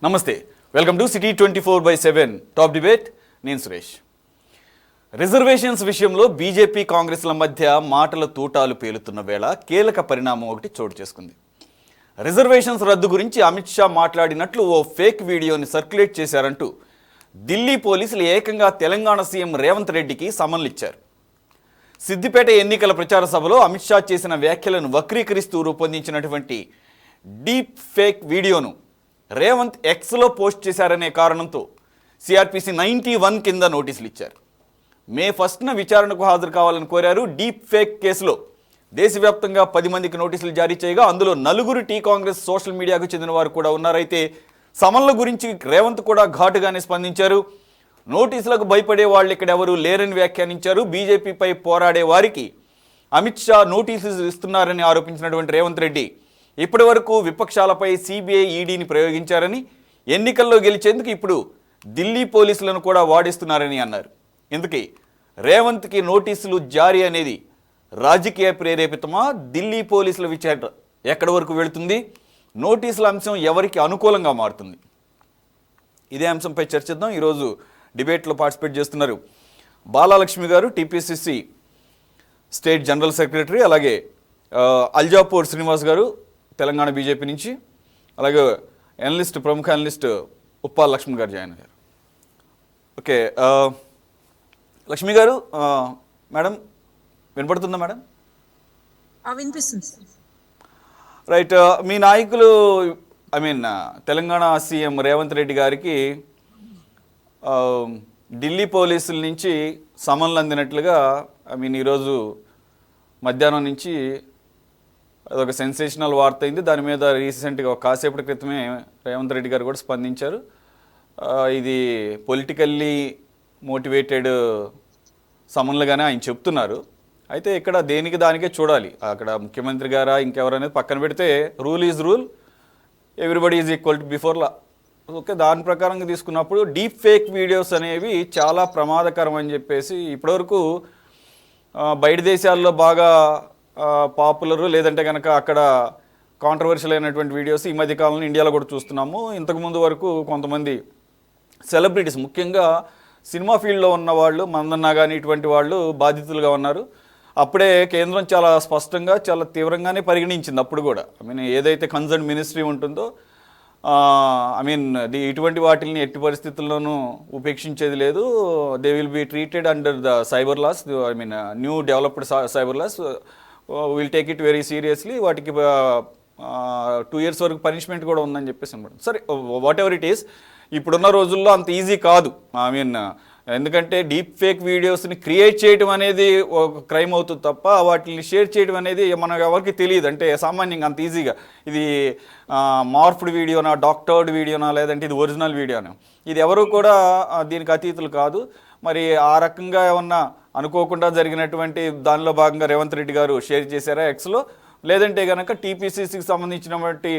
నమస్తే, welcome to city 24/7 top debate. నేను Suresh. Reservations విషయంలో బీజేపీ కాంగ్రెస్ల మధ్య మాటల తూటాలు పేలుతున్న వేళ కీలక పరిణామం ఒకటి చోటు చేసుకుంది. రిజర్వేషన్స్ రద్దు గురించి అమిత్ షా మాట్లాడినట్లు ఓ ఫేక్ వీడియోని సర్క్యులేట్ చేశారంటూ ఢిల్లీ పోలీసులు ఏకంగా తెలంగాణ సీఎం రేవంత్ రెడ్డికి సమన్లు ఇచ్చారు. సిద్దిపేట ఎన్నికల ప్రచార సభలో అమిత్ షా చేసిన వ్యాఖ్యలను వక్రీకరిస్తూ రూపొందించినటువంటి డీప్ ఫేక్ వీడియోను రేవంత్ ఎక్స్లో పోస్ట్ చేశారనే కారణంతో సిఆర్పిసి 91 కింద నోటీసులు ఇచ్చారు. మే 1న విచారణకు హాజరు కావాలని కోరారు. డీప్ ఫేక్ కేసులో దేశవ్యాప్తంగా 10 మందికి నోటీసులు జారీ చేయగా అందులో 4 టీ కాంగ్రెస్ సోషల్ మీడియాకు చెందిన వారు కూడా ఉన్నారైతే సమన్ల గురించి రేవంత్ కూడా ఘాటుగానే స్పందించారు. నోటీసులకు భయపడే వాళ్ళు ఇక్కడ ఎవరు లేరని వ్యాఖ్యానించారు. బీజేపీపై పోరాడే వారికి అమిత్ షా నోటీసులు ఇస్తున్నారని ఆరోపించినటువంటి రేవంత్ రెడ్డి ఇప్పటి వరకు విపక్షాలపై సిబిఐ ఈడీని ప్రయోగించారని, ఎన్నికల్లో గెలిచేందుకు ఇప్పుడు ఢిల్లీ పోలీసులను కూడా వాడిస్తున్నారని అన్నారు. ఇందుకే రేవంత్కి నోటీసులు జారీ అనేది రాజకీయ ప్రేరేపితమా, ఢిల్లీ పోలీసుల విచారణ ఎక్కడి వరకు వెళుతుంది, నోటీసుల అంశం ఎవరికి అనుకూలంగా మారుతుంది, ఇదే అంశంపై చర్చిద్దాం. ఈరోజు డిబేట్లో పార్టిసిపేట్ చేస్తున్నారు బాలలక్ష్మి గారు, టీపీసీసీ స్టేట్ జనరల్ సెక్రటరీ, అలాగే అల్జాపూర్ శ్రీనివాస్ గారు తెలంగాణ బీజేపీ నుంచి, అలాగే అనలిస్ట్, ప్రముఖ అనలిస్ట్ ఉప్పాల్ లక్ష్మి గారు జాయిన్ అయ్యారు. ఓకే, లక్ష్మి గారు, మేడం వినపడుతుందా మేడం? వినిపిస్తుంది. రైట్, మీ నాయకులు తెలంగాణ సీఎం రేవంత్ రెడ్డి గారికి ఢిల్లీ పోలీసుల నుంచి సమన్లు అందినట్లుగా ఈరోజు మధ్యాహ్నం నుంచి అదొక సెన్సేషనల్ వార్త అయింది. దాని మీద రీసెంట్గా కాసేపటి క్రితమే రేవంత్ రెడ్డి గారు కూడా స్పందించారు. ఇది పొలిటికల్లీ మోటివేటెడ్ సమన్లుగానే ఆయన చెప్తున్నారు. అయితే ఇక్కడ దేనికి దానికే చూడాలి. అక్కడ ముఖ్యమంత్రి గారా ఇంకెవరనేది పక్కన పెడితే rule is rule, everybody is equal to before law. Okay, దాని ప్రకారంగా తీసుకున్నప్పుడు డీప్ ఫేక్ వీడియోస్ అనేవి చాలా ప్రమాదకరం అని చెప్పేసి ఇప్పటివరకు బయట దేశాల్లో బాగా పాపులరు, లేదంటే కనుక అక్కడ కాంట్రవర్షియల్ అయినటువంటి వీడియోస్ ఈ మధ్యకాలంలో ఇండియాలో కూడా చూస్తున్నాము. ఇంతకుముందు వరకు కొంతమంది సెలబ్రిటీస్, ముఖ్యంగా సినిమా ఫీల్డ్లో ఉన్న వాళ్ళు, మందన్నా కానీ ఇటువంటి వాళ్ళు బాధితులుగా ఉన్నారు. అప్పుడే కేంద్రం చాలా స్పష్టంగా, చాలా తీవ్రంగానే పరిగణించింది. అప్పుడు కూడా ఏదైతే కన్సర్న్ మినిస్ట్రీ ఉంటుందో ఇటువంటి వాటిని ఎట్టి పరిస్థితుల్లోనూ ఉపేక్షించేది లేదు. They will be treated under the cyber laws, new developed cyber laws, will take it very seriously. వాటికి 2 years వరకు పనిష్మెంట్ కూడా ఉందని చెప్పేసి అనమాట. సరే, వాట్ ఎవర్ ఇట్ ఈస్, ఇప్పుడున్న రోజుల్లో అంత ఈజీ కాదు. ఎందుకంటే డీప్ ఫేక్ వీడియోస్ని క్రియేట్ చేయడం అనేది ఒక క్రైమ్ అవుతుంది తప్ప వాటిని షేర్ చేయడం అనేది మనకు ఎవరికి తెలియదు. అంటే సామాన్యంగా అంత ఈజీగా ఇది మార్ఫ్డ్ వీడియోనా, డాక్టర్డ్ వీడియోనా, లేదంటే ఇది ఒరిజినల్ వీడియోనా, ఇది ఎవరు కూడా దీనికి అతీతులు కాదు. మరి ఆ రకంగా ఏమన్నా అనుకోకుండా జరిగినటువంటి దానిలో భాగంగా రేవంత్ రెడ్డి గారు షేర్ చేశారా ఎక్స్లో, లేదంటే కనుక టీపీసీసీకి సంబంధించినటువంటి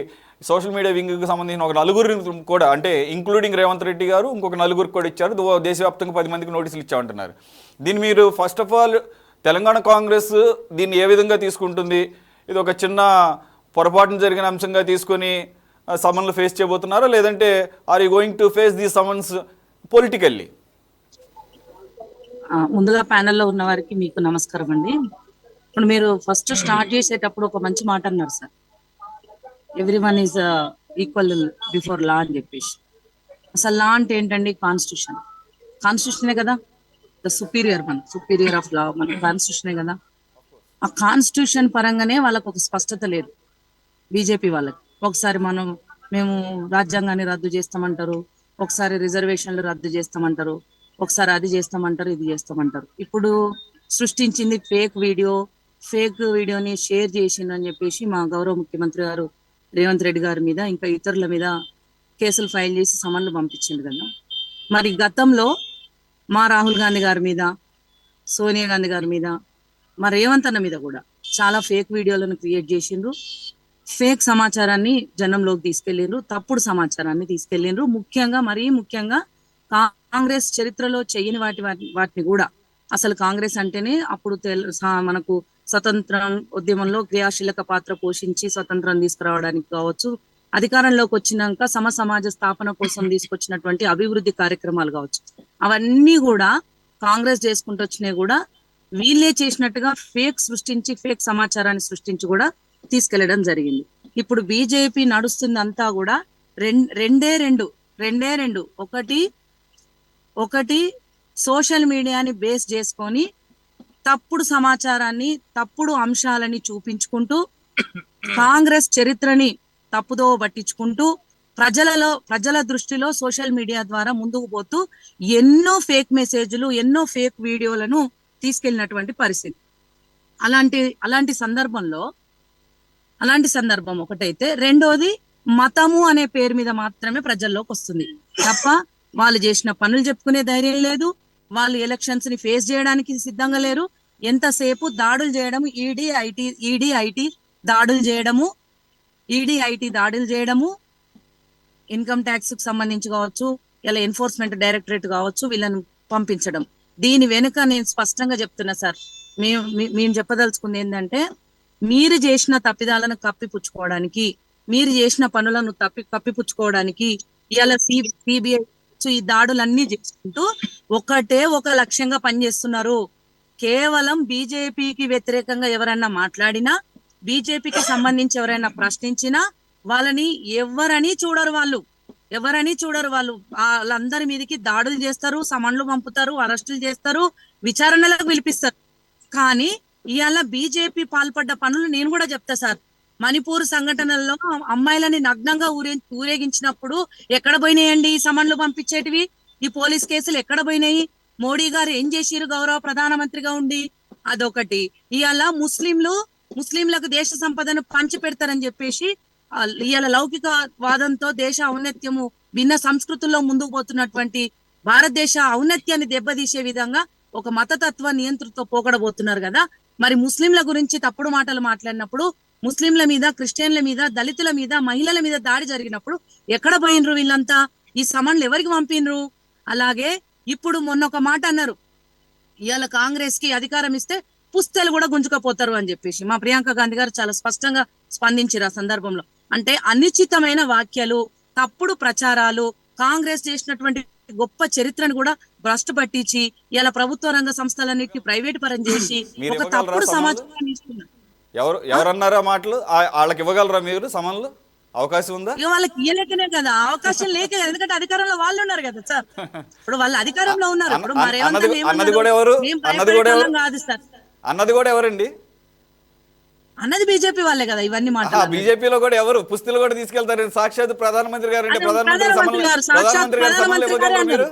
సోషల్ మీడియా వింగ్కి సంబంధించిన ఒక 4 కూడా, అంటే ఇంక్లూడింగ్ రేవంత్ రెడ్డి గారు ఇంకొక 4 కూడా ఇచ్చారు. దేశవ్యాప్తంగా 10 మందికి నోటీసులు ఇచ్చామంటున్నారు. దీన్ని మీరు first of all Telangana Congress దీన్ని ఏ విధంగా తీసుకుంటుంది? ఇది ఒక చిన్న పొరపాటున జరిగిన అంశంగా తీసుకొని సమన్లు ఫేస్ చేయబోతున్నారా, లేదంటే are you going to face the summons politically? ముందుగా ప్యానెల్లో ఉన్న వారికి మీకు నమస్కారం అండి. ఇప్పుడు మీరు ఫస్ట్ స్టార్ట్ చేసేటప్పుడు ఒక మంచి మాట అన్నారు sir, everyone is equal before law అని చెప్పేసి. అసలు లా అంటే ఏంటండి? కాన్స్టిట్యూషనే కదా ద సుపీరియర్ ఆఫ్ లా, మన కాన్స్టిట్యూషనే కదా. ఆ కాన్స్టిట్యూషన్ పరంగానే వాళ్ళకు ఒక స్పష్టత లేదు బీజేపీ వాళ్ళకి. ఒకసారి మేము రాజ్యాంగాన్ని రద్దు చేస్తామంటారు, ఒకసారి రిజర్వేషన్లు రద్దు చేస్తామంటారు, ఒకసారి అది చేస్తామంటారు, ఇది చేస్తామంటారు. ఇప్పుడు సృష్టించింది ఫేక్ వీడియోని షేర్ చేసిందని చెప్పేసి మా గౌరవ ముఖ్యమంత్రి గారు రేవంత్ రెడ్డి గారి మీద, ఇంకా ఇతరుల మీద కేసులు ఫైల్ చేసి సమన్లు పంపించింది కదా. మరి గతంలో మా రాహుల్ గాంధీ గారి మీద, సోనియా గాంధీ గారి మీద, మా రేవంత్ అన్న మీద కూడా చాలా ఫేక్ వీడియోలను క్రియేట్ చేసిండ్రు, ఫేక్ సమాచారాన్ని జనంలోకి తీసుకెళ్లిండ్రు, తప్పుడు సమాచారాన్ని తీసుకెళ్లిండ్రు. మరీ ముఖ్యంగా కాంగ్రెస్ చరిత్రలో చెయ్యని వాటిని కూడా, అసలు కాంగ్రెస్ అంటేనే అప్పుడు మనకు స్వతంత్రం ఉద్యమంలో క్రియాశీలక పాత్ర పోషించి స్వతంత్రం తీసుకురావడానికి కావచ్చు, అధికారంలోకి వచ్చినాక సమాజ స్థాపన కోసం తీసుకొచ్చినటువంటి అభివృద్ధి కార్యక్రమాలు కావచ్చు, అవన్నీ కూడా కాంగ్రెస్ చేసుకుంటూ వచ్చినాయి కూడా వీళ్ళే చేసినట్టుగా ఫేక్ సృష్టించి, ఫేక్ సమాచారాన్ని సృష్టించి కూడా తీసుకెళ్లడం జరిగింది. ఇప్పుడు బీజేపీ నడుస్తుంది అంతా కూడా రెండే రెండు. ఒకటి సోషల్ మీడియాని బేస్ చేసుకొని తప్పుడు సమాచారాన్ని, తప్పుడు అంశాలని చూపించుకుంటూ కాంగ్రెస్ చరిత్రని తప్పుదో పట్టించుకుంటూ ప్రజల దృష్టిలో సోషల్ మీడియా ద్వారా ముందుకు పోతూ ఎన్నో ఫేక్ మెసేజ్లు, ఎన్నో ఫేక్ వీడియోలను తీసుకెళ్ళినటువంటి పరిస్థితి. అలాంటి సందర్భం ఒకటైతే, రెండోది మతము అనే పేరు మీద మాత్రమే ప్రజల్లోకి వస్తుంది తప్ప వాళ్ళు చేసిన పనులు చెప్పుకునే ధైర్యం లేదు. వాళ్ళు ఎలక్షన్స్ ని ఫేస్ చేయడానికి సిద్ధంగా లేరు. ఎంతసేపు దాడులు చేయడము, ఈడీ ఐటీ దాడులు చేయడము, ఇన్కమ్ ట్యాక్స్ కు సంబంధించి కావచ్చు, ఇలా ఎన్ఫోర్స్మెంట్ డైరెక్టరేట్ కావచ్చు, వీళ్ళని పంపించడం. దీని వెనుక నేను స్పష్టంగా చెప్తున్నా సార్, మేము చెప్పదలుచుకుంది ఏంటంటే, మీరు చేసిన తప్పిదాలను కప్పిపుచ్చుకోవడానికి, మీరు చేసిన పనులను కప్పిపుచ్చుకోవడానికి ఇలా సిబిఐ ఈ దాడులన్నీ చేసుకుంటూ ఒక లక్ష్యంగా పనిచేస్తున్నారు. కేవలం బీజేపీకి వ్యతిరేకంగా ఎవరైనా మాట్లాడినా, బీజేపీకి సంబంధించి ఎవరైనా ప్రశ్నించినా వాళ్ళని ఎవరని చూడరు. వాళ్ళందరి మీదకి దాడులు చేస్తారు, సమన్లు పంపుతారు, అరెస్టులు చేస్తారు, విచారణలకు పిలిపిస్తారు. కానీ ఇవాళ బీజేపీ పాల్పడ్డ పనులు నేను కూడా చెప్తా సార్. మణిపూర్ సంఘటనల్లో అమ్మాయిలని నగ్నంగా ఊరేగించినప్పుడు ఎక్కడ పోయినాయండి ఈ సమన్లు పంపించేటివి? ఈ పోలీస్ కేసులు ఎక్కడ పోయినాయి? మోడీ గారు ఏం చేసిరు గౌరవ ప్రధానమంత్రిగా ఉండి? అదొకటి. ఇవాళ ముస్లింలకు దేశ సంపదను పంచి పెడతారని చెప్పేసి ఇవాళ లౌకిక వాదంతో దేశ ఔన్నత్యము, భిన్న సంస్కృతుల్లో ముందుకు పోతున్నటువంటి భారతదేశ ఔన్నత్యాన్ని దెబ్బతీసే విధంగా ఒక మతతత్వ నియంత్రణతో పోకడబోతున్నారు కదా. మరి ముస్లింల గురించి తప్పుడు మాటలు మాట్లాడినప్పుడు, ముస్లింల మీద, క్రిస్టియన్ల మీద, దళితుల మీద, మహిళల మీద దాడి జరిగినప్పుడు ఎక్కడ పోయినరు వీళ్ళంతా? ఈ సమన్లు ఎవరికి పంపినరు? అలాగే ఇప్పుడు మొన్న ఒక మాట అన్నారు, ఇవాళ కాంగ్రెస్ కి అధికారం ఇస్తే పుస్తలు కూడా గుంజుకపోతారు అని చెప్పేసి మా ప్రియాంక గాంధీ గారు చాలా స్పష్టంగా స్పందించారు ఆ సందర్భంలో. అంటే అనుచితమైన వ్యాఖ్యలు, తప్పుడు ప్రచారాలు, కాంగ్రెస్ చేసినటువంటి గొప్ప చరిత్రను కూడా భ్రష్టు పట్టించి ఇలా ప్రభుత్వ రంగ సంస్థలన్నిటిని ప్రైవేట్ పరం చేసి ఒక తప్పుడు సమాచారాన్ని ఇస్తున్నారు. ఎవరన్నారా మాటలు? వాళ్ళకి ఇవ్వగలరా మీరు సమన్లు? అవకాశం ఉందా? ఇక వాళ్ళకి ఇయ్యలేకనే కదా, అవకాశం లేక, ఎందుకంటే అధికారంలో వాళ్ళు ఉన్నారు కదా సార్. ఇప్పుడు వాళ్ళు అధికారంలో ఉన్నారు. ఇప్పుడు అన్నది కూడా ఎవరు? అన్నది కూడా ఎవరండి? అన్నది బీజేపీ వాళ్ళే కదా. ఇవన్నీ మాట్లాడారు. బీజేపీలో కూడా ఎవరు పుస్తలు కూడా తీసుకెళ్తారు? సాక్షాత్ ప్రధానమంత్రి గారు అంటే ప్రధానమంత్రి గారు సమన్లు ఇవ్వగలరా మీరు?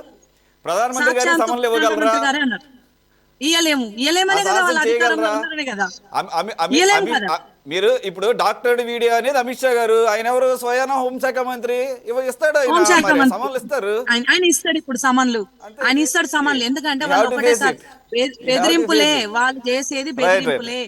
ప్రధానమంత్రి గారు సమన్లు ఇవ్వగలరా? ఇయ్యలేమనే కదా వాళ్ళ అధికారంలో ఉన్నారనే కదా. మీరు ఇప్పుడు డాక్టర్ వీడియో అనేది అమిత్ షా గారు, ఆయన ఎవరు? స్వయాన హోంశాఖ మంత్రి. ఇస్తాడు సమన్లు, ఇస్తారు ఆయన ఇస్తాడు. ఇప్పుడు సమన్లు ఆయన ఇస్తాడు సమన్లు. ఎందుకంటే వాళ్ళు ఒకటేసారి బెదిరింపులే, వాళ్ళు చేసేది బెదిరింపులే.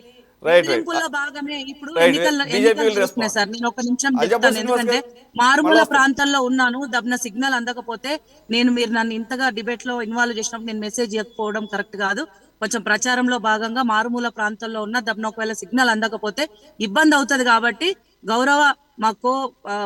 బెదిరింపుల్లో భాగమే ఇప్పుడు ఎన్నికలు చూస్తున్నాయి సార్. నేను ఒక నిమిషం చెప్తాను, ఎందుకంటే మారుమూల ప్రాంతాల్లో ఉన్నాను. దబ్న సిగ్నల్ అందకపోతే మీరు నన్ను ఇంతగా డిబేట్ లో ఇన్వాల్వ్ చేసినప్పుడు నేను మెసేజ్ ఇవ్వకపోవడం కరెక్ట్ కాదు. కొంచెం ప్రచారంలో భాగంగా మారుమూల ప్రాంతాల్లో ఉన్న దబ్న ఒకవేళ సిగ్నల్ అందకపోతే ఇబ్బంది అవుతుంది. కాబట్టి గౌరవ మా కో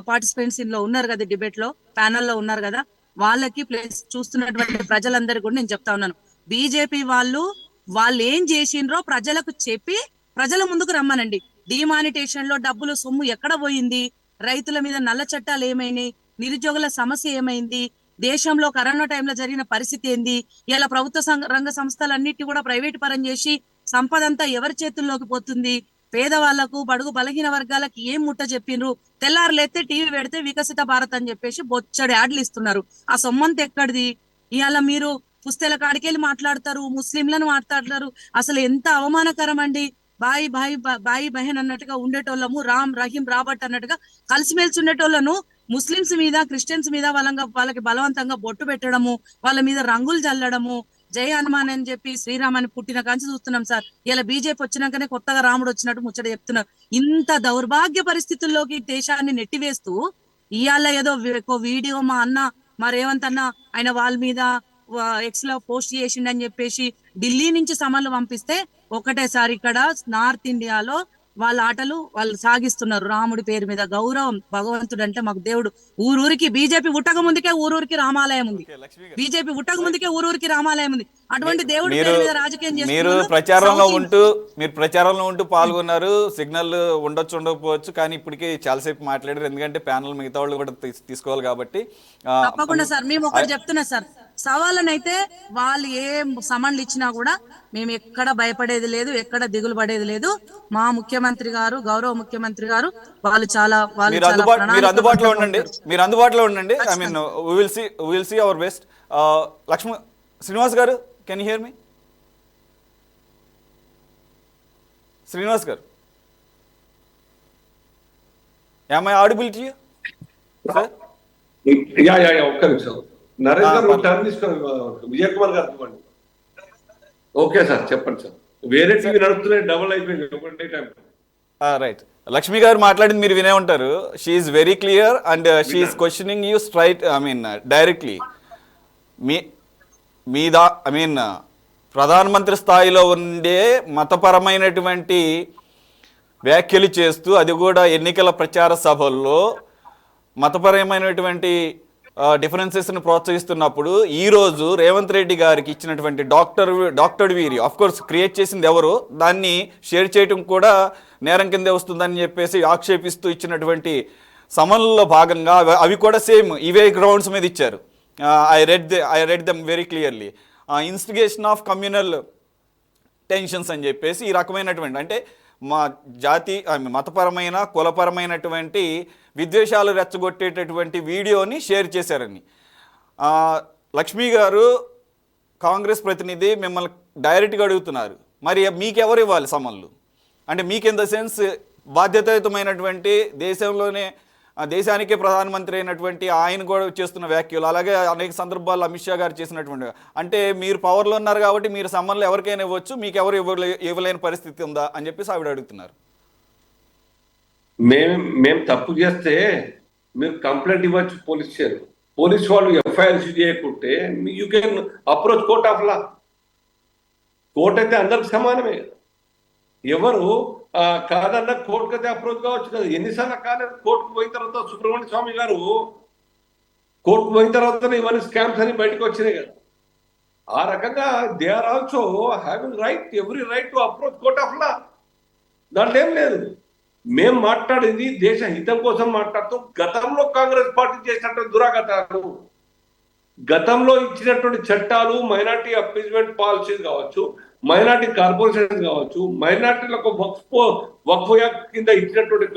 పార్టిసిపెంట్స్ ఇందులో ఉన్నారు కదా, డిబేట్ లో ప్యానెల్లో ఉన్నారు కదా, వాళ్ళకి ప్లేస్ చూస్తున్నటువంటి ప్రజలందరికీ కూడా నేను చెప్తా ఉన్నాను, బీజేపీ వాళ్ళు ఏం చేసిండ్రో ప్రజలకు చెప్పి ప్రజల ముందుకు రమ్మనండి. డిమానిటేషన్ లో డబ్బులు సొమ్ము ఎక్కడ పోయింది? రైతుల మీద నల్ల చట్టాలు ఏమైనాయి? నిరుద్యోగుల సమస్య ఏమైంది? దేశంలో కరోనా టైంలో జరిగిన పరిస్థితి ఏంది? ఇలా ప్రభుత్వ రంగ సంస్థలన్నిటి కూడా ప్రైవేట్ పరం చేసి సంపద అంతా ఎవరి చేతుల్లోకి పోతుంది? పేదవాళ్లకు, బడుగు బలహీన వర్గాలకు ఏం ముట్ట చెప్పిండ్రు? తెల్లారులేస్తే టీవీ పెడితే వికసిత భారత్ అని చెప్పేసి బొచ్చడి యాడ్లు ఇస్తున్నారు. ఆ సొమ్మంతా ఎక్కడిది? ఇవాళ మీరు పుస్తల కాడికెళ్ళి మాట్లాడతారు, ముస్లింలను మాట్లాడతారు. అసలు ఎంత అవమానకరం అండి. బాయి బహన్ అన్నట్టుగా ఉండేటోళ్ళము, రామ్ రహీం రాబర్ట్ అన్నట్టుగా కలిసిమెలిసి ఉండేటోళ్ళను ముస్లింస్ మీద, క్రిస్టియన్స్ మీద వాళ్ళకి బలవంతంగా బొట్టు పెట్టడము, వాళ్ళ మీద రంగులు చల్లడము, జై హనుమాన్ అని చెప్పి శ్రీరామాన్ని పుట్టిన కాంచి చూస్తున్నాం సార్. ఇలా బీజేపీ వచ్చినాకనే కొత్తగా రాముడు వచ్చినట్టు ముచ్చట చెప్తున్నారు. ఇంత దౌర్భాగ్య పరిస్థితుల్లోకి దేశాన్ని నెట్టివేస్తూ ఇవాళ ఏదో వీడియో మా అన్న, మా రేవంత్ అన్న, ఆయన వాళ్ళ మీద ఎక్స్ లో పోస్ట్ చేసిండని చెప్పేసి ఢిల్లీ నుంచి సమన్లు పంపిస్తే ఒకటేసారి ఇక్కడ నార్త్ ఇండియాలో వాళ్ళ ఆటలు వాళ్ళు సాగిస్తున్నారు. రాముడి పేరు మీద గౌరవం, భగవంతుడు అంటే మాకు దేవుడు. ఊరూరికి బీజేపీ పుట్టక ముందుకే ఊరూరికి రామాలయం ఉంది. ఓకే లక్ష్మి గారు, బీజేపీ పుట్టక ముందుకే ఊరూరికి రామాలయం ఉంది. అటువంటి దేవుడి మీరు పేరు మీద రాజకీయం మీరు చేస్తున్నారు. ప్రచారంలో సౌత్ ఉంటూ మీరు ప్రచారంలో ఉంటూ పాల్గొన్నారు. సిగ్నల్ ఉండొచ్చు ఉండకపోవచ్చు, కానీ ఇప్పటికీ చాలాసేపు మాట్లాడారు. ఎందుకంటే ప్యానల్ మిగతా వాళ్ళు కూడా తీసుకోవాలి కాబట్టి. ఆ, తప్పకుండా సార్, మేము ఒకటి చెప్తున్నా సార్, సవాళ్ళనైతే వాళ్ళు ఏం సమన్లు ఇచ్చినా కూడా మేము ఎక్కడ భయపడేది లేదు, ఎక్కడ దిగులు పడేది లేదు. మా ముఖ్యమంత్రి గారు, గౌరవ ముఖ్యమంత్రి గారు వాళ్ళు చాలా మీరు అందుబాటులో ప్రణాళికాబద్ధంగా ఉండండి. ఉంటారు. మీరు అందుబాటులో ఉండండి. I mean will see our best. Lakshmi Srinivas garu, can you hear me? Srinivas garu, am I audible to you sir? ఒక్క నిమిషం. నరేష్ గారు టర్న్ తీసుకొని విజయ్ కుమార్ గారు ఇవ్వండి. ఓకే సార్, చెప్పండి సార్. వేరే టీవీ నడుస్తున్నాయి, డబుల్ అయిపోయింది ఒకటే టైం. రైట్. లక్ష్మి గారు మాట్లాడింది మీరు వినే ఉంటారు. She's very clear and she's questioning you straight, I mean directly. I mean ప్రధానమంత్రి స్థాయిలో ఉండే మతపరమైనటువంటి వ్యాఖ్యలు చేస్తూ, అది కూడా ఎన్నికల ప్రచార సభల్లో మతపరమైనటువంటి డిఫరెన్సెస్ని ప్రోత్సహిస్తున్నప్పుడు ఈరోజు రేవంత్ రెడ్డి గారికి ఇచ్చినటువంటి doctor video, of course create చేసింది ఎవరు, దాన్ని షేర్ చేయడం కూడా నేరం కిందే వస్తుందని చెప్పేసి ఆక్షేపిస్తూ ఇచ్చినటువంటి సమన్లో భాగంగా అవి కూడా సేమ్ ఇవే గ్రౌండ్స్ మీద ఇచ్చారు. I read them very clearly. Instigation of communal tensions అని చెప్పేసి ఈ రకమైనటువంటి, అంటే మా జాతి మతపరమైన కులపరమైనటువంటి విద్వేషాలు రెచ్చగొట్టేటటువంటి వీడియోని షేర్ చేశారని. లక్ష్మి గారు కాంగ్రెస్ ప్రతినిధి మిమ్మల్ని డైరెక్ట్గా అడుగుతున్నారు, మరి మీకెవరు ఇవ్వాలి సమన్లు? అంటే మీకు ఇన్ ద సెన్స్ బాధ్యతాయుతమైనటువంటి దేశానికే ప్రధానమంత్రి అయినటువంటి ఆయన కూడా చేస్తున్న వ్యాఖ్యలు, అలాగే అనేక సందర్భాల్లో అమిత్ షా గారు చేసినటువంటి, అంటే మీరు పవర్లో ఉన్నారు కాబట్టి మీరు సమ్మన్లు ఎవరికైనా ఇవ్వచ్చు, మీకు ఎవరు ఇవ్వలేని పరిస్థితి ఉందా అని చెప్పేసి ఆవిడ అడుగుతున్నారు. మేము తప్పు చేస్తే మీరు కంప్లైంట్ ఇవ్వచ్చు పోలీస్ వాళ్ళు ఎఫ్ఐఆర్ ఇష్యూ చేయకుంటే you can approach court of law. Court అయితే అందరికి సమానమే. ఎవరు కాదన్న కోర్టుకు అయితే అప్రోచ్ కావచ్చు కదా. ఎన్నిసార్లు కాలేదు కోర్టుకు పోయిన తర్వాత సుబ్రహ్మణ్య స్వామి గారు కోర్టుకు పోయిన తర్వాత ఇవన్నీ స్కామ్స్ అని బయటకు వచ్చినాయి కదా. ఆ రకంగా they are also having right, every right to approach court of law. దాంట్లో ఏం లేదు. మేము మాట్లాడింది దేశ హితం కోసం మాట్లాడుతూ గతంలో కాంగ్రెస్ పార్టీ చేసినటువంటి దురాగతాలు, గతంలో ఇచ్చినటువంటి చట్టాలు, మైనార్టీ అపీజ్మెంట్ పాలసీస్ కావచ్చు, మైనార్టీ కార్పొరేషన్ కావచ్చు, మైనార్టీలకు వక్ఫ్ యాక్ట్ కింద ఇచ్చినటువంటి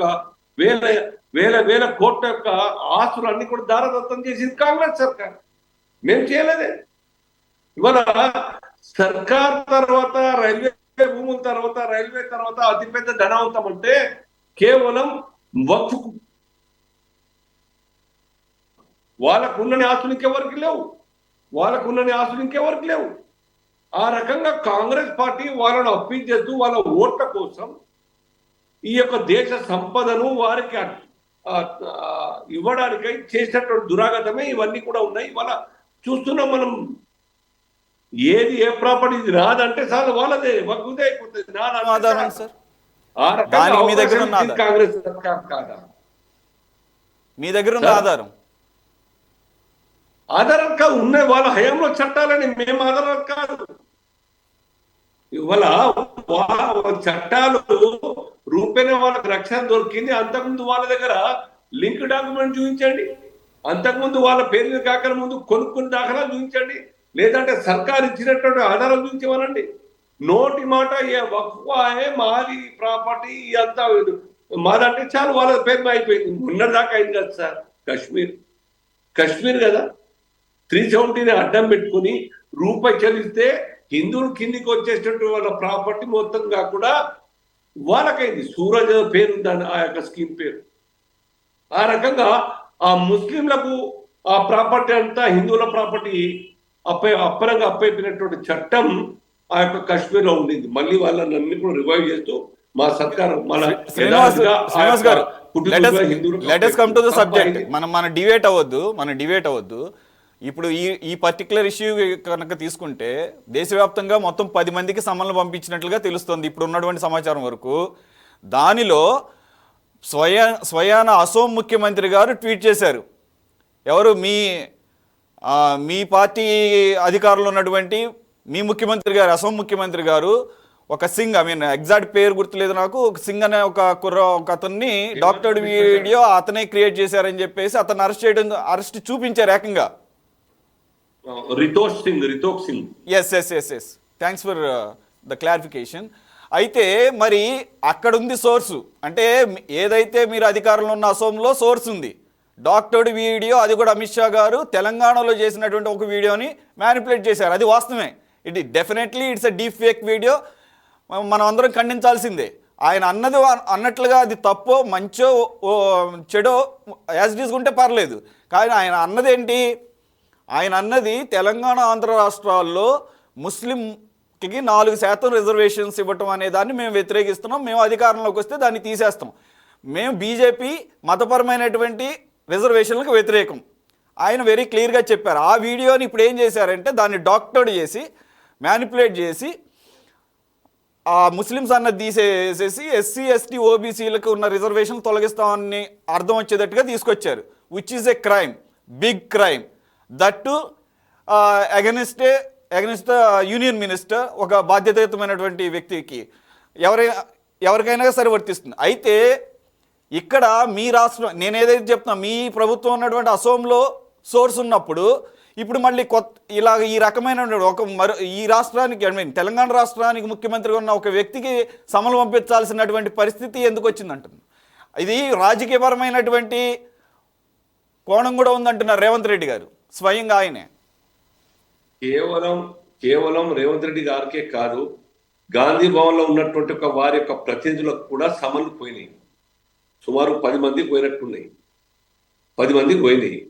వేల కోట్ల యొక్క ఆస్తులు అన్ని కూడా దారదత్తం చేసింది కాంగ్రెస్ సర్కార్. మేము చేయలేదే. ఇవాళ సర్కార్ తర్వాత రైల్వే భూముల తర్వాత రైల్వే తర్వాత అతిపెద్ద ధనవంతం అంటే కేవలం వక్ఫ్. వాళ్ళకున్నని ఆస్తులు ఇంకెవరికి లేవు. ఆ రకంగా కాంగ్రెస్ పార్టీ వాళ్ళను అప్పీల్ చేస్తూ వాళ్ళ ఓట్ల కోసం ఈ యొక్క దేశ సంపదను వారికి ఇవ్వడానికై చేసినటువంటి దురాగతమే ఇవన్నీ కూడా ఉన్నాయి. ఇవాళ చూస్తున్నాం మనం. ఏది ఏ ప్రాపర్టీ ఇది రాదంటే చాలు వాళ్ళదే వగ్గుదే అయిపోతుంది. కాంగ్రెస్ సర్కార్ కాదా? మీ దగ్గర ఉన్న ఆధారం కాదు ఉన్నాయి వాళ్ళ హయాంలో చట్టాలని. మేము ఆధారం కాదు. ఇవాళ చట్టాలు రూపేణ వాళ్ళకి రక్షణ దొరికింది. అంతకుముందు వాళ్ళ దగ్గర లింక్ డాక్యుమెంట్ చూపించండి, అంతకుముందు వాళ్ళ పేర్లు కాకల ముందు కొనుక్కుని దాఖలాలు చూపించండి, లేదంటే సర్కారు ఇచ్చినటువంటి ఆధారాలు చూపించమనండి. నోటి మాట ఏ వక్ఫే మాది ప్రాపర్టీ అంతా మాదంటే చాలు వాళ్ళ పేరు అయిపోయింది. మొన్నటిదాకా అయింది కదా సార్ కశ్మీర్ కదా. 370 అడ్డం పెట్టుకుని రూపాయి చెల్లిస్తే హిందువులు కిందికి వచ్చేటట్టు వాళ్ళ ప్రాపర్టీ మొత్తం కాకుండా వాళ్ళకైంది. సూరజ్ పేరు ఉందని ఆ యొక్క స్కీమ్ పేరు. ఆ రకంగా ఆ ముస్లింలకు ఆ ప్రాపర్టీ అంతా హిందువుల ప్రాపర్టీ అప్పరంగా అప్పైపోయినటువంటి చట్టం ఆ యొక్క కాశ్మీర్ లో ఉండింది. మళ్ళీ వాళ్ళని అన్ని కూడా రివైవ్ చేస్తూ మా సర్కారు మన డిబేట్ అవ్వద్దు. ఇప్పుడు ఈ పర్టికులర్ ఇష్యూ కనుక తీసుకుంటే దేశవ్యాప్తంగా మొత్తం 10 మందికి సమన్లు పంపించినట్లుగా తెలుస్తుంది ఇప్పుడు ఉన్నటువంటి సమాచారం వరకు. దానిలో స్వయాన అసోం ముఖ్యమంత్రి గారు ట్వీట్ చేశారు. ఎవరు మీ పార్టీ అధికారంలో ఉన్నటువంటి మీ ముఖ్యమంత్రి గారు, అసోం ముఖ్యమంత్రి గారు ఒక సింగ్, ఎగ్జాక్ట్ పేరు గుర్తులేదు నాకు, ఒక సింగ్ అనే ఒక అతన్ని డాక్టర్ వీడియో అతనే క్రియేట్ చేశారని చెప్పేసి అతను అరెస్ట్ చూపించారు ఏకంగా. Ritok Singh. Yes thanks for the clarification. అయితే మరి అక్కడ ఉంది సోర్సు, అంటే ఏదైతే మీరు అధికారంలో ఉన్న అసోంలో సోర్స్ ఉంది, డాక్టర్డ్ వీడియో, అది కూడా అమిత్ షా గారు తెలంగాణలో చేసినటువంటి ఒక వీడియోని మ్యానిపులేట్ చేశారు. అది వాస్తవమే. Definitely it's a deep fake video. మనం అందరం ఖండించాల్సిందే. ఆయన అన్నట్లుగా అది తప్పో మంచో చెడో యాజ్ ఇట్ ఈస్ ఉంటే పర్లేదు, కానీ ఆయన అన్నదేంటి? ఆయన అన్నది తెలంగాణ ఆంధ్ర రాష్ట్రాల్లో ముస్లింకి 4% రిజర్వేషన్స్ ఇవ్వటం అనే దాన్ని మేము వ్యతిరేకిస్తున్నాం, మేము అధికారంలోకి వస్తే దాన్ని తీసేస్తాం, మేము బీజేపీ మతపరమైనటువంటి రిజర్వేషన్లకు వ్యతిరేకం. ఆయన వెరీ క్లియర్గా చెప్పారు. ఆ వీడియోని ఇప్పుడు ఏం చేశారంటే దాన్ని డాక్టర్డ్ చేసి మ్యానిపులేట్ చేసి ఆ ముస్లిమ్స్ అన్నది తీసేసేసి ఎస్సీ ఎస్టీ ఓబీసీలకు ఉన్న రిజర్వేషన్ తొలగిస్తామని అర్థం వచ్చేటట్టుగా తీసుకొచ్చారు. Which is a crime, big crime. That to against union minister, ఒక బాధ్యతాయుతమైనటువంటి వ్యక్తికి ఎవరికైనా సరే వర్తిస్తుంది. అయితే ఇక్కడ మీ రాష్ట్రం, నేను ఏదైతే చెప్తున్నా, మీ ప్రభుత్వం ఉన్నటువంటి అసోంలో సోర్స్ ఉన్నప్పుడు ఇప్పుడు మళ్ళీ ఈ రకమైన ఈ రాష్ట్రానికి తెలంగాణ రాష్ట్రానికి ముఖ్యమంత్రిగా ఉన్న ఒక వ్యక్తికి సమలు పంపించాల్సినటువంటి పరిస్థితి ఎందుకు వచ్చిందంటున్నారు. ఇది రాజకీయపరమైనటువంటి కోణం కూడా ఉందంటున్నారు రేవంత్ రెడ్డి గారు స్వయంగా. ఆయనే కేవలం రేవంత్ రెడ్డి గారికే కాదు, గాంధీ భవన్లో ఉన్నటువంటి వారి యొక్క ప్రతినిధులకు కూడా సమన్లు పోయినాయి. సుమారు 10 మంది పోయినట్టున్నాయి, 10 మందికి పోయినాయి.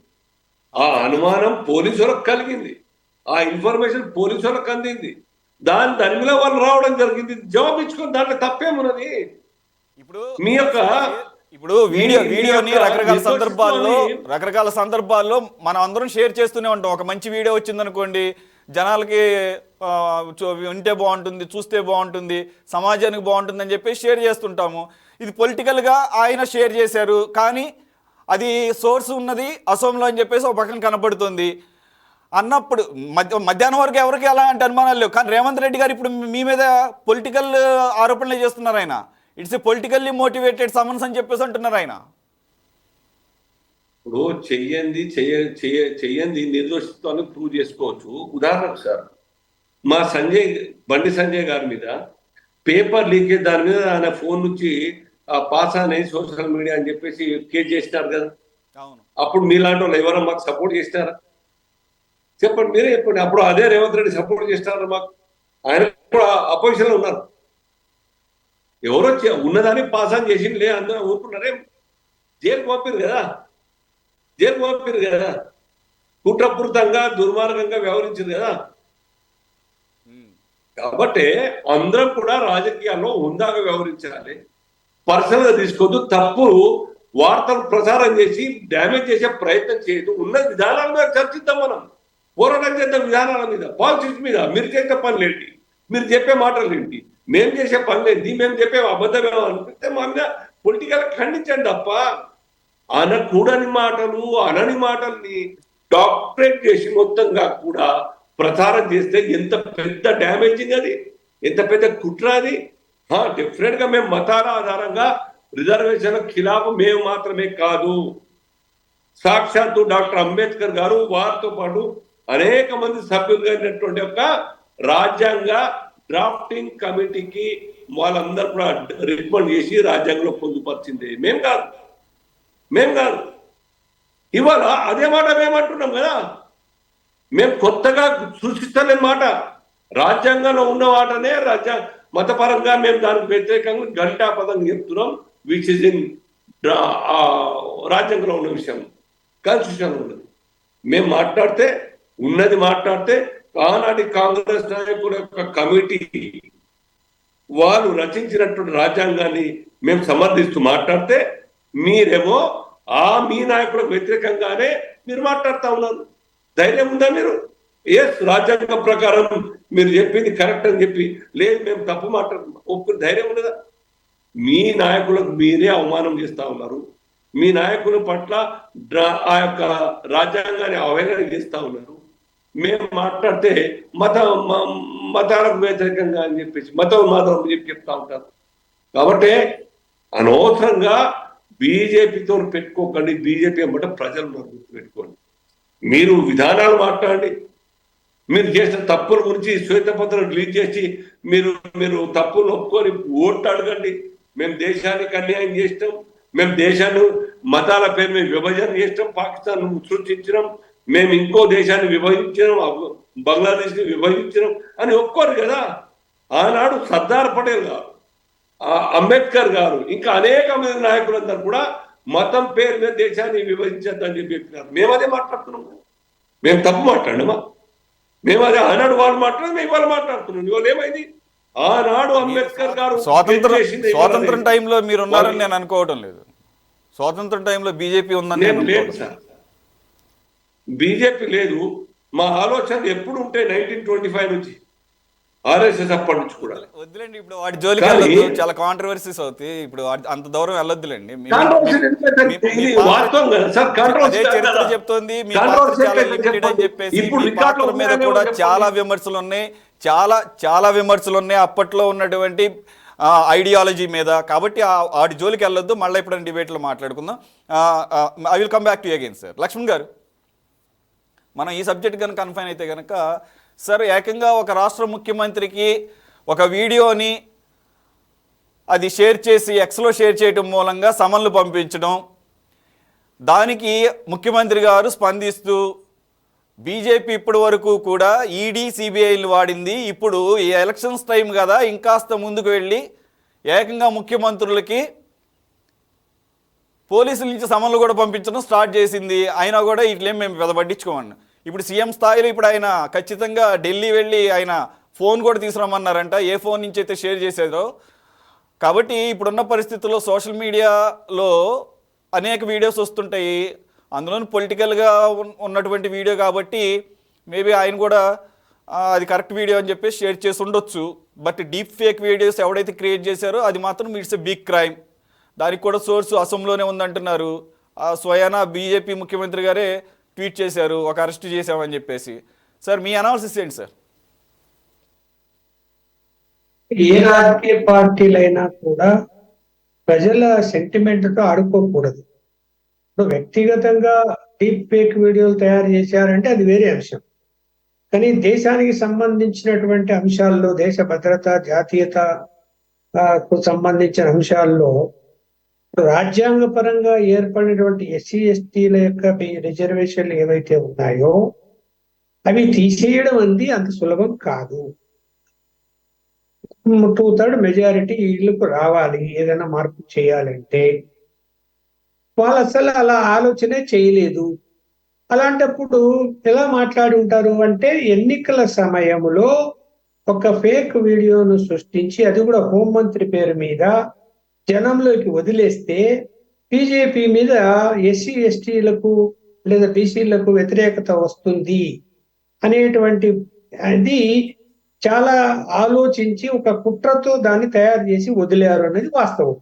ఆ అనుమానం పోలీసులకు కలిగింది, ఆ ఇన్ఫర్మేషన్ పోలీసులకు అందింది, దాని మీద వాళ్ళు రావడం జరిగింది. జవాబు ఇచ్చుకొని దాంట్లో తప్పేమున్నది? మీ యొక్క వీడియోని రకరకాల సందర్భాల్లో మనం అందరం షేర్ చేస్తూనే ఉంటాం. ఒక మంచి వీడియో వచ్చిందనుకోండి, జనాలకి వింటే బాగుంటుంది, చూస్తే బాగుంటుంది, సమాజానికి బాగుంటుంది అని చెప్పి షేర్ చేస్తుంటాము. ఇది పొలిటికల్గా ఆయన షేర్ చేశారు, కానీ అది సోర్స్ ఉన్నది అసోంలో అని చెప్పేసి ఒక పక్కన కనపడుతుంది అన్నప్పుడు మధ్యాహ్నం వరకు ఎవరికి ఎలాంటి అనుమానాలు లేవు. కానీ రేవంత్ రెడ్డి గారు ఇప్పుడు మీ మీద పొలిటికల్ ఆరోపణలు చేస్తున్నారు. ఆయన it's a politically motivated summons అని చెప్పేసి అంటున్నారు ఆయన. ఇప్పుడు చెయ్యంది నిర్దోషిత్వాన్ని ప్రూవ్ చేసుకోవచ్చు. ఉదాహరణకు సార్, మా బండి సంజయ్ గారి మీద పేపర్ లీకేజ్, దాని మీద ఆయన ఫోన్ నుంచి పాస్ అని సోషల్ మీడియా అని చెప్పేసి కేసు చేసినారు కదా. అప్పుడు మీలాంటి వాళ్ళు ఎవరో మాకు సపోర్ట్ చేసినారా? చెప్పండి, మీరే చెప్పండి. అప్పుడు అదే రేవంత్ రెడ్డి సపోర్ట్ చేసినారు మాకు. ఆయన కూడా అపోజిషన్ లో ఉన్నారు. ఎవరో ఉన్నదాన్ని పాస్ అని చేసింది లే, అందరూ ఊరుకున్నారే. జైలుకు పంపారు కదా, కుట్రపూరితంగా దుర్మార్గంగా వ్యవహరించారు కదా. కాబట్టి అందరం కూడా రాజకీయాల్లో హుందాగా వ్యవహరించాలి, పర్సనల్ గా తీసుకోవద్దు. తప్పు వార్తలు ప్రసారం చేసి డ్యామేజ్ చేసే ప్రయత్నం చేయదు. ఉన్న విధానాల మీద చర్చిద్దాం, మనం పోరాటం చేద్దాం విధానాల మీద, పాలిటిక్స్ మీద. మీరు చేసే పనులేంటి, మీరు చెప్పే మాటలు ఏంటి, మేము చేసే పనులేంటి, మేము చెప్పే అబద్ధమేమో అనిపిస్తే మా మీద పొలిటికల్ ఖండించండి తప్ప అనకూడని మాటలు, అనని మాటల్ని డాక్టరేట్ చేసి మొత్తంగా కూడా ప్రచారం చేస్తే ఎంత పెద్ద డ్యామేజింగ్ అది, ఎంత పెద్ద కుట్ర అది. డెఫినెట్ గా మేము మతాల ఆధారంగా రిజర్వేషన్ ఖిలాఫ్ మేము మాత్రమే కాదు, సాక్షాత్తు డాక్టర్ అంబేద్కర్ గారు, వారితో పాటు అనేక మంది సభ్యులుగా అయినటువంటి యొక్క రాజ్యాంగ డ్రాఫ్టింగ్ కమిటీకి వాళ్ళందరూ కూడా రికమెండ్ చేసి రాజ్యాంగంలో పొందుపరిచింది మేము కాదు. ఇవాళ అదే మాట మేమంటున్నాం కదా. మేము కొత్తగా సృష్టిస్తలేని మాట, రాజ్యాంగంలో ఉన్న వాటనే మతపరంగా మేము దానికి వ్యతిరేకంగా ఘంటాపదంగా చెప్తున్నాం. విచ్ ఇస్ ఇన్ రాజ్యాంగంలో ఉన్న విషయం, కాన్స్టిట్యూషన్ ఉన్నది. మేము మాట్లాడితే ఆనాటి కాంగ్రెస్ నాయకుల యొక్క కమిటీ వాళ్ళు రచించినటువంటి రాజ్యాంగాన్ని మేము సమర్థిస్తూ మాట్లాడితే మీరేమో మీ నాయకులకు వ్యతిరేకంగానే మీరు మాట్లాడుతూ ఉన్నారు. ధైర్యం ఉందా మీరు? రాజ్యాంగం ప్రకారం మీరు చెప్పింది కరెక్ట్ అని చెప్పి, లేదు మేము తప్పు మాట్లాడుతున్నాం ఒప్పుకుని ధైర్యం ఉన్నదా? మీ నాయకులకు మీరే అవమానం చేస్తా ఉన్నారు. మీ నాయకుల పట్ల ఆ యొక్క రాజ్యాంగాన్ని అవహేళన చేస్తా ఉన్నారు. మేము మాట్లాడితే మతాలకు వ్యతిరేకంగా అని చెప్పేసి మతం చెప్పి చెప్తా ఉంటారు. కాబట్టి అనవసరంగా బీజేపీతో పెట్టుకోకండి. బీజేపీ అన్నమాట ప్రజలు గుర్తుపెట్టుకోండి. మీరు విధానాలు మాట్లాడండి. మీరు చేసిన తప్పుల గురించి శ్వేతపత్రం రిలీజ్ చేసి మీరు తప్పులు ఒప్పుకొని ఓట్లు అడగండి. మేము దేశానికి అన్యాయం చేసినాం, మేము దేశాన్ని మతాల పేరు మీద విభజన చేసినాం, పాకిస్తాన్ సృష్టించినాం, మేము ఇంకో దేశాన్ని విభజించినాం, బంగ్లాదేశ్ని విభజించినాం అని ఒప్పుకోరు కదా. ఆనాడు సర్దార్ పటేల్ గారు, అంబేద్కర్ గారు, ఇంకా అనేక మంది నాయకులందరూ కూడా మతం పేరు మీద దేశాన్ని విభజించద్దని చెప్పి చెప్పినారు. మేము అదే మాట్లాడుతున్నాము. మేము తప్పు మాట్లాడమా? మేము అదే ఆనాడు వాళ్ళు మాట్లాడము, మేము వాళ్ళు మాట్లాడుతున్నాం. ఇవాళ ఏమైంది? ఆనాడు అంబేద్కర్ గారు స్వాతంత్రం టైంలో మీరు ఉన్నారని నేను అనుకోవటం లేదు. స్వాతంత్రం టైంలో బీజేపీ ఉందని లేదు సార్, బీజేపీ లేదు. మా ఆలోచన ఎప్పుడు ఉంటే 1925 నుంచి ఆర్ఎస్ఎస్ అప్పటి నుంచి కూడా. వద్దులేండి, ఇప్పుడు వాటి జోలికి వెళ్ళొద్దు, చాలా కాంట్రవర్సీస్ అవుతాయి. ఇప్పుడు అంత దూరం వెళ్ళొద్దులేండి. అదే చరిత్ర చెప్తోంది మీ పాత్ర చాలా లిమిటెడ్ అని చెప్పేసి. మీ పాత్ర మీద కూడా చాలా విమర్శలు ఉన్నాయి, చాలా విమర్శలు ఉన్నాయి అప్పట్లో ఉన్నటువంటి ఐడియాలజీ మీద. కాబట్టి వాటి జోలికి వెళ్ళొద్దు. మళ్ళీ ఇప్పుడు డిబేట్లో మాట్లాడుకుందాం. I will come back to again sir. Lakshman garu, మనం ఈ సబ్జెక్ట్ కనుక కన్ఫైన్ అయితే కనుక సార్, ఏకంగా ఒక రాష్ట్ర ముఖ్యమంత్రికి ఒక వీడియోని అది షేర్ చేసి ఎక్స్లో షేర్ చేయడం మూలంగా సమన్లు పంపించడం, దానికి ముఖ్యమంత్రి గారు స్పందిస్తూ బీజేపీ ఇప్పటి వరకు కూడా ఈడీ సిబిఐలు వాడింది, ఇప్పుడు ఈ ఎలక్షన్స్ టైం కదా ఇంకాస్త ముందుకు వెళ్ళి ఏకంగా ముఖ్యమంత్రులకి పోలీసుల నుంచి సమన్లు కూడా పంపించడం స్టార్ట్ చేసింది. అయినా కూడా ఇట్లేం మేము పెద్ద పట్టించుకోమన్నా. ఇప్పుడు సీఎం స్థాయిలో ఇప్పుడు ఆయన ఖచ్చితంగా ఢిల్లీ వెళ్ళి ఆయన ఫోన్ కూడా తీసుకురమ్మన్నారంట, ఏ ఫోన్ నుంచి అయితే షేర్ చేసేదో. కాబట్టి ఇప్పుడున్న పరిస్థితుల్లో సోషల్ మీడియాలో అనేక వీడియోస్ వస్తుంటాయి, అందులోని పొలిటికల్గా ఉన్నటువంటి వీడియో కాబట్టి మేబీ ఆయన కూడా అది కరెక్ట్ వీడియో అని చెప్పేసి షేర్ చేసి ఉండొచ్చు. బట్ డీప్ ఫేక్ వీడియోస్ ఎవడైతే క్రియేట్ చేశారో అది మాత్రం ఇట్స్ ఎ బిగ్ క్రైమ్. దానికి కూడా సోర్సు అసోంలోనే ఉందంటున్నారు. స్వయానా బీజేపీ ముఖ్యమంత్రి గారే ట్వీట్ చేశారు, ఒక అరెస్ట్ చేశామని చెప్పేసి. సార్, మీ అనాలిసిస్ ఏంటి సార్? ఏ రాజకీయ పార్టీలైనా కూడా ప్రజల సెంటిమెంట్తో ఆడుకోకూడదు. ఇప్పుడు వ్యక్తిగతంగా డీప్ ఫేక్ వీడియోలు తయారు చేశారంటే అది వేరే అంశం. కానీ దేశానికి సంబంధించినటువంటి అంశాల్లో, దేశ భద్రత, జాతీయతకు సంబంధించిన అంశాల్లో రాజ్యాంగ పరంగా ఏర్పడినటువంటి ఎస్సీ ఎస్టీల యొక్క రిజర్వేషన్లు ఏవైతే ఉన్నాయో అవి తీసేయడం అనేది అంత సులభం కాదు. 2/3 మెజారిటీ ఇళ్లకు రావాలి ఏదైనా మార్పు చేయాలంటే. వాళ్ళు అసలు అలా ఆలోచనే చేయలేదు. అలాంటప్పుడు ఎలా మాట్లాడి ఉంటారు అంటే, ఎన్నికల సమయంలో ఒక ఫేక్ వీడియోను సృష్టించి అది కూడా హోంమంత్రి పేరు మీద జనంలోకి వదిలేస్తే బీజేపీ మీద ఎస్సీ ఎస్టీలకు లేదా బీసీలకు వ్యతిరేకత వస్తుంది అనేటువంటి అది చాలా ఆలోచించి ఒక కుట్రతో దాన్ని తయారు చేసి వదిలేరు అనేది వాస్తవం.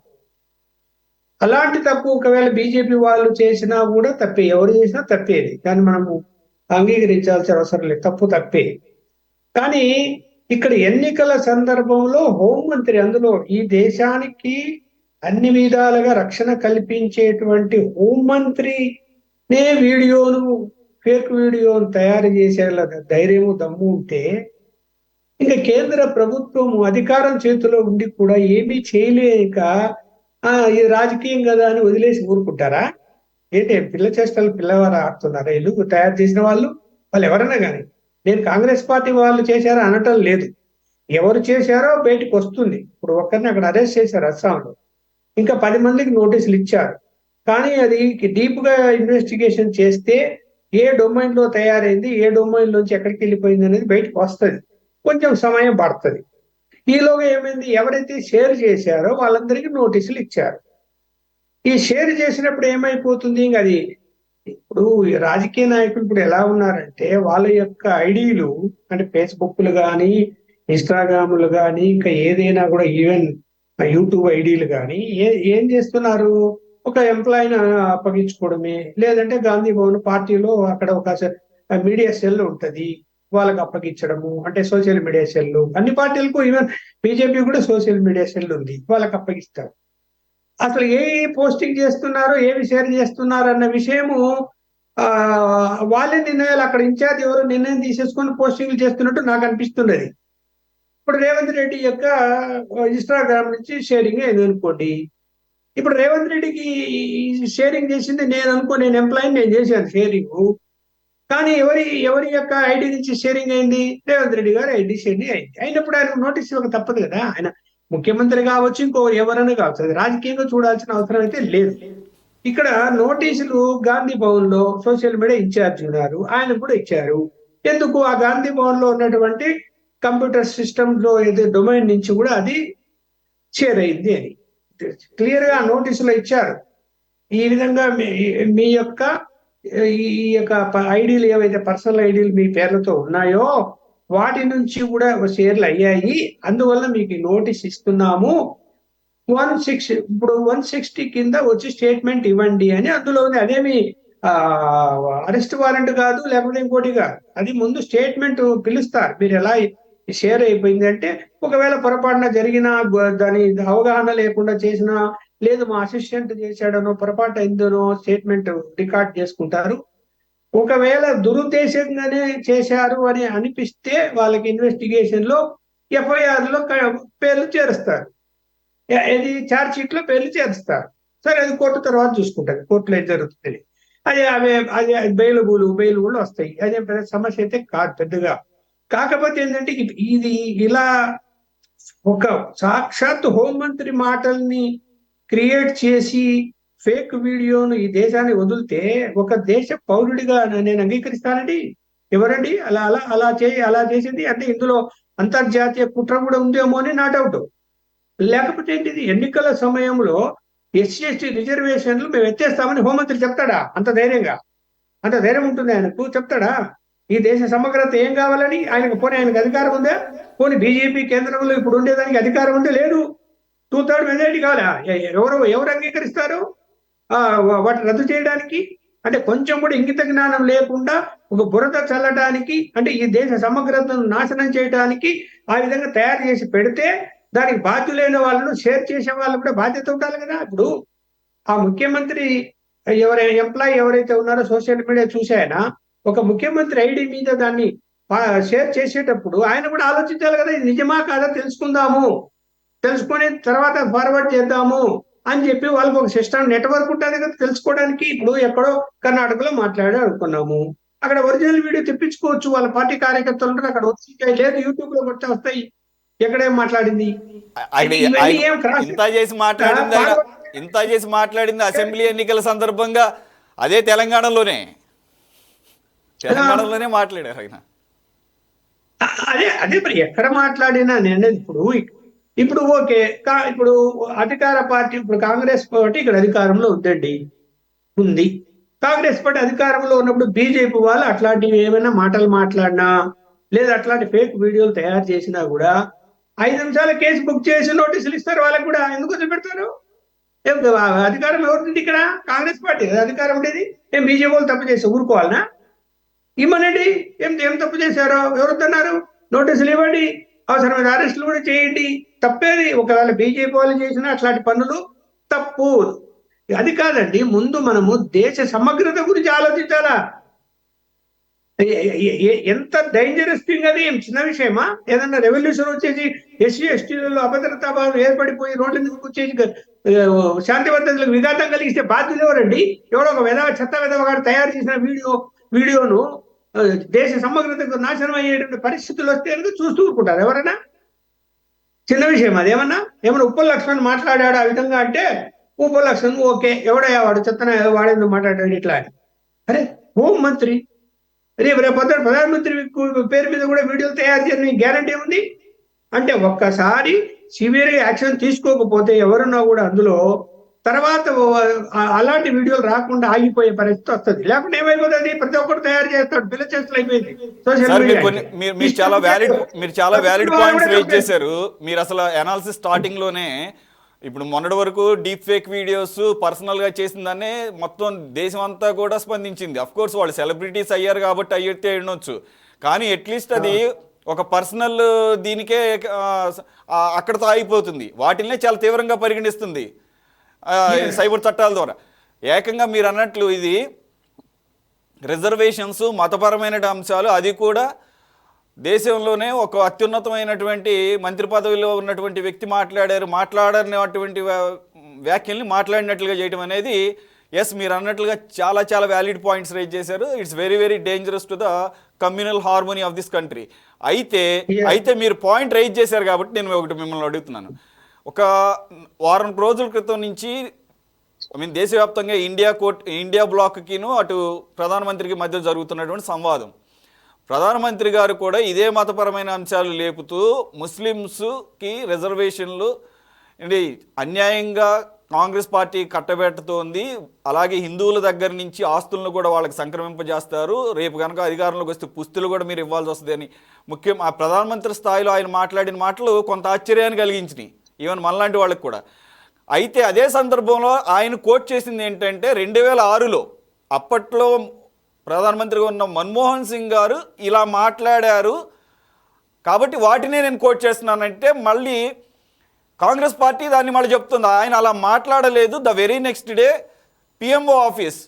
అలాంటి తప్పు ఒకవేళ బీజేపీ వాళ్ళు చేసినా కూడా తప్పే, ఎవరు చేసినా తప్పేది, దాన్ని మనము అంగీకరించాల్సిన అవసరం లేదు, తప్పు తప్పే. కానీ ఇక్కడ ఎన్నికల సందర్భంలో హోంమంత్రి, అందులో ఈ దేశానికి అన్ని విధాలుగా రక్షణ కల్పించేటువంటి హోంమంత్రినే వీడియోను, ఫేక్ వీడియోను తయారు చేసే ధైర్యము, దమ్ము ఉంటే ఇంకా కేంద్ర ప్రభుత్వం అధికారం చేతిలో ఉండి కూడా ఏమీ చేయలేక ఇది రాజకీయం కదా అని వదిలేసి ఊరుకుంటారా? ఏంటి పిల్ల చేష్టలు పిల్లవారు ఆడుతున్నారా? ఇల్లు తయారు చేసిన వాళ్ళు ఎవరైనా కానీ, నేను కాంగ్రెస్ పార్టీ వాళ్ళు చేశారో అనటం లేదు, ఎవరు చేశారో బయటకు వస్తుంది. ఇప్పుడు ఒక్కరిని అక్కడ అరెస్ట్ చేశారు అస్సాంలో, ఇంకా 10 మందికి నోటీసులు ఇచ్చారు. కానీ అది డీప్ గా ఇన్వెస్టిగేషన్ చేస్తే ఏ డొమైన్ లో తయారైంది, ఏ డొమైన్ లోంచి ఎక్కడికి వెళ్ళిపోయింది అనేది బయటకు వస్తుంది. కొంచెం సమయం పడుతుంది. ఈలోగా ఏమైంది, ఎవరైతే షేర్ చేశారో వాళ్ళందరికీ నోటీసులు ఇచ్చారు. ఈ షేర్ చేసినప్పుడు ఏమైపోతుంది, ఇంక అది ఇప్పుడు రాజకీయ నాయకులు ఇప్పుడు ఎలా ఉన్నారంటే వాళ్ళ యొక్క ఐడీలు అంటే ఫేస్బుక్లు కానీ, ఇన్స్టాగ్రాములు కానీ, ఇంకా ఏదైనా కూడా ఈవెన్ యూట్యూబ్ ఐడీలు కానీ ఏం చేస్తున్నారు? ఒక ఎంప్లాయీని అప్పగించుకోవడమే, లేదంటే గాంధీ భవన్ పార్టీలో అక్కడ ఒక మీడియా సెల్ ఉంటది, వాళ్ళకి అప్పగించడము. అంటే సోషల్ మీడియా సెల్ అన్ని పార్టీలకు, ఈవెన్ బీజేపీ కూడా సోషల్ మీడియా సెల్ ఉంది, వాళ్ళకి అప్పగిస్తారు. అసలు ఏ పోస్టింగ్ చేస్తున్నారు, ఏమి షేర్ చేస్తున్నారు అన్న విషయము వాళ్ళే నిర్ణయాలు, అక్కడ ఇన్ఛార్జ్ ఎవరు నిర్ణయం తీసేసుకొని పోస్టింగ్లు చేస్తున్నట్టు నాకు అనిపిస్తున్నది. ఇప్పుడు రేవంత్ రెడ్డి యొక్క ఇన్స్టాగ్రామ్ నుంచి షేరింగ్ అయింది అనుకోండి. ఇప్పుడు రేవంత్ రెడ్డికి షేరింగ్ చేసింది నేను అనుకో, నేను ఎంప్లాయీ, నేను చేశాను షేరింగ్. కానీ ఎవరి యొక్క ఐడి నుంచి షేరింగ్ అయింది? రేవంత్ రెడ్డి గారు ఐడి షేరింగ్ అయింది. అయినప్పుడు ఆయన నోటీస్ ఇవ్వక తప్పదు కదా. ఆయన ముఖ్యమంత్రి కావచ్చు, ఇంకో ఎవరైనా కావచ్చు, అది రాజకీయంగా చూడాల్సిన అవసరం అయితే లేదు. ఇక్కడ నోటీసులు గాంధీ భవన్ లో సోషల్ మీడియా ఇన్ఛార్జ్ ఉన్నారు, ఆయన కూడా ఇచ్చారు. ఎందుకు? ఆ గాంధీ భవన్ లో ఉన్నటువంటి కంప్యూటర్ సిస్టమ్ లో ఏదో డొమైన్ నుంచి కూడా అది షేర్ అయింది అని క్లియర్ గా నోటీసులో ఇచ్చారు. ఈ విధంగా మీ యొక్క ఈ యొక్క ఐడీలు ఏవైతే పర్సనల్ ఐడీలు మీ పేర్లతో ఉన్నాయో వాటి నుంచి కూడా షేర్లు అయ్యాయి, అందువల్ల మీకు నోటీస్ ఇస్తున్నాము. 160 ఇప్పుడు 160 కింద వచ్చి స్టేట్మెంట్ ఇవ్వండి అని అందులో ఉంది. అదేమి అరెస్ట్ వారెంట్ కాదు, లేకపోతే ఇంకోటి కాదు. అది ముందు స్టేట్మెంట్ పిలుస్తారు. మీరు ఎలా షేర్ అయిపోయింది అంటే, ఒకవేళ పొరపాటున జరిగినా, దాని అవగాహన లేకుండా చేసినా, లేదు మా అసిస్టెంట్ చేశాడనో, పొరపాటు అయిందనో స్టేట్మెంట్ రికార్డ్ చేసుకుంటారు. ఒకవేళ దురుద్దేశంగానే చేశారు అని అనిపిస్తే వాళ్ళకి ఇన్వెస్టిగేషన్ లో ఎఫ్ఐఆర్ లో పేర్లు చేరుస్తారు, ఇది ఛార్జ్ షీట్ లో పేర్లు చేరుస్తారు. సరే, అది కోర్టు తర్వాత చూసుకుంటుంది, కోర్టులో ఏం జరుగుతుంది. అదే బెయిల్ కూడా వస్తాయి. అదే పెద్ద సమస్య అయితే కాదు పెద్దగా. కాకపోతే ఏంటంటే ఇది ఇలా ఒక సాక్షాత్ హోంమంత్రి మాటల్ని క్రియేట్ చేసి ఫేక్ వీడియోను ఈ దేశాన్ని వదిలితే ఒక దేశ పౌరుడిగా నేను అంగీకరిస్తానండి. ఎవరండి అలా చేసింది? అంటే ఇందులో అంతర్జాతీయ కుట్ర కూడా ఉందేమో అని నా డౌట్. లేకపోతే ఏంటిది? ఎన్నికల సమయంలో SC/ST రిజర్వేషన్లు మేము ఎత్తేస్తామని హోంమంత్రి చెప్తాడా? అంత ధైర్యం ఉంటుంది ఆయనకు? చెప్తాడా? ఈ దేశ సమగ్రత ఏం కావాలని ఆయనకు ఆయనకు అధికారం ఉందా? బీజేపీ కేంద్రంలో ఇప్పుడు ఉండేదానికి అధికారం ఉందా? లేదు. 2/3 మెజారిటీ కావాలా? ఎవరు అంగీకరిస్తారు వాటిని రద్దు చేయడానికి? అంటే కొంచెం కూడా ఇంగిత జ్ఞానం లేకుండా ఒక బురద చల్లడానికి, అంటే ఈ దేశ సమగ్రతను నాశనం చేయడానికి ఆ విధంగా తయారు చేసి పెడితే దానికి బాధ్యులైన వాళ్ళను, షేర్ చేసే వాళ్ళు కూడా బాధ్యత ఉండాలి కదా. ఇప్పుడు ఆ ముఖ్యమంత్రి ఎంప్లాయీ ఎవరైతే ఉన్నారో సోషల్ మీడియా చూసాయన ఒక ముఖ్యమంత్రి ఐడి మీద దాన్ని షేర్ చేసేటప్పుడు ఆయన కూడా ఆలోచించాలి కదా, ఇది నిజమా కాదా తెలుసుకుందాము, తెలుసుకుని తర్వాత ఫార్వర్డ్ చేద్దాము అని చెప్పి వాళ్ళకి ఒక సిస్టమ్ నెట్వర్క్ ఉంటుంది కదా తెలుసుకోవడానికి. ఇప్పుడు ఎక్కడో కర్ణాటకలో మాట్లాడి అనుకున్నాము, అక్కడ ఒరిజినల్ వీడియో తెప్పించుకోవచ్చు, వాళ్ళ పార్టీ కార్యకర్తలు ఉంటారు, అక్కడ వచ్చి లేదు యూట్యూబ్ లో కొట్టి వస్తాయి ఎక్కడేం మాట్లాడింది. ఇంత చేసి మాట్లాడింది అసెంబ్లీ ఎన్నికల సందర్భంగా అదే తెలంగాణలోనే మాట్లాడారు ఆయన. అదే మరి ఎక్కడ మాట్లాడినా నేను ఇప్పుడు ఓకే, ఇప్పుడు అధికార పార్టీ, ఇప్పుడు కాంగ్రెస్ పార్టీ ఇక్కడ అధికారంలో ఉంది. కాంగ్రెస్ పార్టీ అధికారంలో ఉన్నప్పుడు బీజేపీ వాళ్ళు అట్లాంటివి ఏమైనా మాటలు మాట్లాడినా, లేదా అట్లాంటి ఫేక్ వీడియోలు తయారు చేసినా కూడా 5 నిమిషాల కేసు బుక్ చేసి నోటీసులు ఇస్తారు వాళ్ళకు కూడా. ఎందుకు వదిలిపెడతారు? అధికారం ఎవరుంది ఇక్కడ? కాంగ్రెస్ పార్టీ అధికారం ఉండేది. ఏం బీజేపీ వాళ్ళు తప్పు చేసి ఊరుకోవాలనా? ఇమ్మనండి, ఏం తప్పు చేశారో ఎవరుతున్నారు, నోటీసులు ఇవ్వండి, అవసరమైన అరెస్టులు కూడా చేయండి, తప్పేది. ఒకవేళ బీజేపీ వాళ్ళు చేసిన అట్లాంటి పనులు తప్పు. అది కాదండి, ముందు మనము దేశ సమగ్రత గురించి ఆలోచించాలా. ఎంత డేంజరస్ థింగ్ అది, ఏం చిన్న విషయమా? ఏదన్నా రెవల్యూషన్ వచ్చేసి SC/STలలో అభద్రతా భావం ఏర్పడిపోయి రోడ్ల మీదకి వచ్చేసి శాంతి భద్రతలకు విఘాతం కలిగిస్తే బాధ్యులు ఎవరండి? ఎవరో ఒక చెత్త విధవగాడు తయారు చేసిన వీడియోను దేశ సమగ్రతకు నాశనం అయ్యేటువంటి పరిస్థితులు వస్తే చూస్తూ ఊరుకుంటారు ఎవరైనా? చిన్న విషయం అదేమన్నా? ఏమన్నా ఉప్పల్ లక్ష్మణ్ మాట్లాడాడు ఆ విధంగా అంటే ఉప్పల్ లక్ష్మణ్ ఓకే, ఎవడయ్యా వాడు, చెత్తన వాడేందుకు మాట్లాడాడు ఇట్లా అని. అరే హోం మంత్రి, రేపు ప్రధానమంత్రి పేరు మీద కూడా వీడియోలు తయారు చేయడం గ్యారంటీ ఉంది అంటే ఒక్కసారి సివియర్ యాక్షన్ తీసుకోకపోతే ఎవరున్నా కూడా అందులో తర్వాత అలాంటి వీడియోలు రాకుండా ఆగిపోయే పరిస్థితి వస్తుంది. లేకుంటే ఏమైపోతుంది, ప్రతి ఒక్కరు తయారు చేస్తాడు, పిల్ల చేష్టలు అయిపోయింది సోషల్ సార్ మీడియా. మీరు చాలా వ్యాలిడ్ పాయింట్స్ రేజ్ చేశారు. మీరు అసలు అనాలిసిస్ స్టార్టింగ్ లోనే ఇప్పుడు మొన్నటి వరకు డీప్ ఫేక్ వీడియోస్ పర్సనల్ గా చేసిందనే మొత్తం దేశం అంతా కూడా స్పందించింది. అఫ్ కోర్స్ వాళ్ళు సెలబ్రిటీస్ అయ్యారు కాబట్టి అయ్యితే ఉండొచ్చు, కానీ అట్లీస్ట్ అది ఒక పర్సనల్ దీనికే అక్కడతో ఆగిపోతుంది. వాటిల్నే చాలా తీవ్రంగా పరిగణిస్తుంది సైబర్ చట్టాల ద్వారా. ఏకంగా మీరు అన్నట్లు ఇది రిజర్వేషన్స్, మతపరమైన అంశాలు, అది కూడా దేశంలోనే ఒక అత్యున్నతమైనటువంటి మంత్రి పదవిలో ఉన్నటువంటి వ్యక్తి మాట్లాడినటువంటి వ్యాఖ్యల్ని మాట్లాడినట్లుగా చేయడం అనేది, ఎస్ మీరు అన్నట్లుగా చాలా చాలా వ్యాలిడ్ పాయింట్స్ రైజ్ చేశారు. It's very very dangerous to the communal harmony of this country. అయితే మీరు పాయింట్ రైజ్ చేశారు కాబట్టి నేను ఒకటి మిమ్మల్ని అడుగుతున్నాను. ఒక వారం రోజుల క్రితం నుంచి దేశవ్యాప్తంగా ఇండియా బ్లాక్కిను అటు ప్రధానమంత్రికి మధ్య జరుగుతున్నటువంటి సంవాదం. ప్రధానమంత్రి గారు కూడా ఇదే మతపరమైన అంశాలు లేపుతూ ముస్లిమ్స్కి రిజర్వేషన్లు అన్యాయంగా కాంగ్రెస్ పార్టీ కట్టబెట్టుతోంది, అలాగే హిందువుల దగ్గర నుంచి ఆస్తులను కూడా వాళ్ళకి సంక్రమింపజేస్తారు, రేపు కనుక అధికారంలోకి వస్తే పుస్తులు కూడా మీరు ఇవ్వాల్సి వస్తుంది అని ఆ ప్రధానమంత్రి స్థాయిలో ఆయన మాట్లాడిన మాటలు కొంత ఆశ్చర్యాన్ని కలిగించినాయి ఈవెన్ మనలాంటి వాళ్ళకి కూడా. అయితే అదే సందర్భంలో ఆయన కోట్ చేసింది ఏంటంటే 2006లో అప్పట్లో ప్రధానమంత్రిగా ఉన్న మన్మోహన్ సింగ్ గారు ఇలా మాట్లాడారు కాబట్టి వాటినే నేను కోట్ చేస్తున్నానంటే, మళ్ళీ కాంగ్రెస్ పార్టీ దాన్ని మళ్ళీ చెప్తుంది ఆయన అలా మాట్లాడలేదు. The very next day PMO office,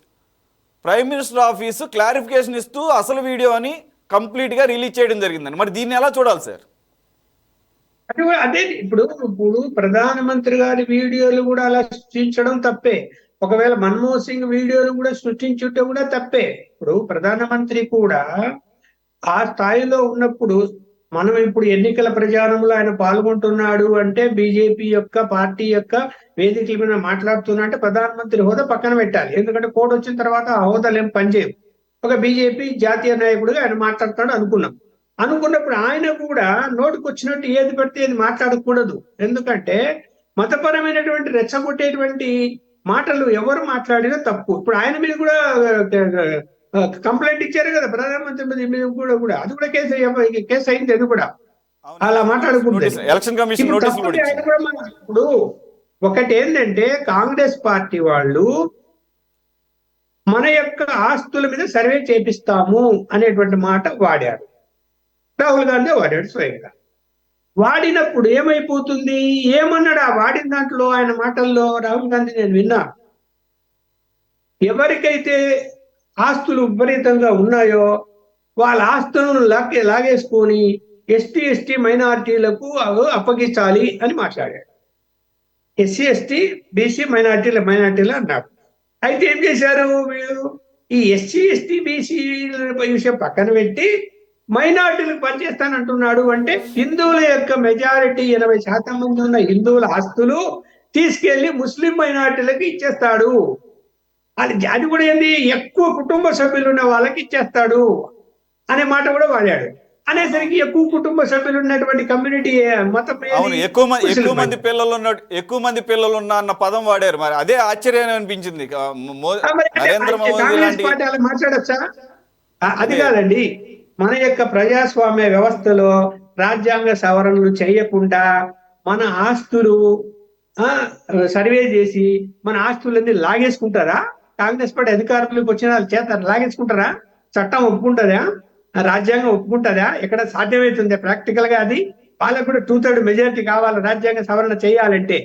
prime minister office clarification ఇస్తూ అసలు వీడియోని కంప్లీట్గా రిలీజ్ చేయడం జరిగిందని. మరి దీన్ని ఎలా చూడాలి సార్? అదే ఇప్పుడు ప్రధానమంత్రి గారి వీడియోలు కూడా అలా సృష్టించడం తప్పే. ఒకవేళ మన్మోహన్ సింగ్ వీడియోలు కూడా సృష్టించుంటే కూడా తప్పే. ఇప్పుడు ప్రధానమంత్రి కూడా ఆ స్థాయిలో ఉన్నప్పుడు, మనం ఇప్పుడు ఎన్నికల ప్రచారంలో ఆయన పాల్గొంటున్నాడు అంటే బీజేపీ యొక్క పార్టీ యొక్క వేదికల మీద మాట్లాడుతున్నా అంటే ప్రధానమంత్రి హోదా పక్కన పెట్టాలి. ఎందుకంటే కోడ్ వచ్చిన తర్వాత ఆ హోదాలు ఏం పనిచేయవు. ఒక బీజేపీ జాతీయ నాయకుడిగా ఆయన మాట్లాడతాడు అనుకున్నప్పుడు ఆయన కూడా నోటికి వచ్చినట్టు ఏది పడితే ఏది మాట్లాడకూడదు. ఎందుకంటే మతపరమైనటువంటి రెచ్చగొట్టేటువంటి మాటలు ఎవరు మాట్లాడినా తప్పు. ఇప్పుడు ఆయన మీద కూడా కంప్లైంట్ ఇచ్చారు కదా ప్రధానమంత్రి మీద కూడా, అది కూడా కేసు అయింది. అది కూడా అలా మాట్లాడుకుంటే ఇప్పుడు ఒకటి ఏంటంటే కాంగ్రెస్ పార్టీ వాళ్ళు మన యొక్క ఆస్తుల మీద సర్వే చేపిస్తాము అనేటువంటి మాట వాడారు. రాహుల్ గాంధీ వాడాడు స్వయంగా. వాడినప్పుడు ఏమైపోతుంది, ఏమన్నాడు ఆ వాడిన దాంట్లో ఆయన మాటల్లో రాహుల్ గాంధీ నేను విన్నా, ఎవరికైతే ఆస్తులు విపరీతంగా ఉన్నాయో వాళ్ళ ఆస్తులను లాగేసుకొని ఎస్టీ మైనారిటీలకు అప్పగించాలి అని మాట్లాడాడు. ఎస్సీ బీసీ మైనారిటీలు అన్నాడు. అయితే ఏం చేశారు వీళ్ళు, ఈ ఎస్సీ బీసీ విషయం పక్కన పెట్టి మైనారిటీలకు పనిచేస్తానంటున్నాడు. అంటే హిందువుల యొక్క మెజారిటీ 80% మంది ఉన్న హిందువుల ఆస్తులు తీసుకెళ్లి ముస్లిం మైనారిటీలకు ఇచ్చేస్తాడు. అది కూడా ఏంది, ఎక్కువ కుటుంబ సభ్యులు ఉన్న వాళ్ళకి ఇచ్చేస్తాడు అనే మాట కూడా వాడాడు. అనేసరికి ఎక్కువ కుటుంబ సభ్యులు ఉన్నటువంటి కమ్యూనిటీ మతం ఎక్కువ మంది పిల్లలు ఉన్న అన్న పదం వాడారు. మరి అదే ఆశ్చర్యం అనిపించింది. నరేంద్ర మోదీ మాట్లాడచ్చా? అది కాదండి, మన యొక్క ప్రజాస్వామ్య వ్యవస్థలో రాజ్యాంగ సవరణలు చేయకుండా మన ఆస్తులు సర్వే చేసి మన ఆస్తులన్నీ లాగేసుకుంటారా? కాంగ్రెస్ పార్టీ అధికారులకు వచ్చిన వాళ్ళు చేస్తారు, లాగేసుకుంటారా? చట్టం ఒప్పుకుంటుందా? రాజ్యాంగం ఒప్పుకుంటుందా? ఎక్కడ సాధ్యమవుతుందా ప్రాక్టికల్ గా? అది వాళ్ళకు కూడా 2/3 మెజారిటీ కావాలి రాజ్యాంగ సవరణ చేయాలంటే.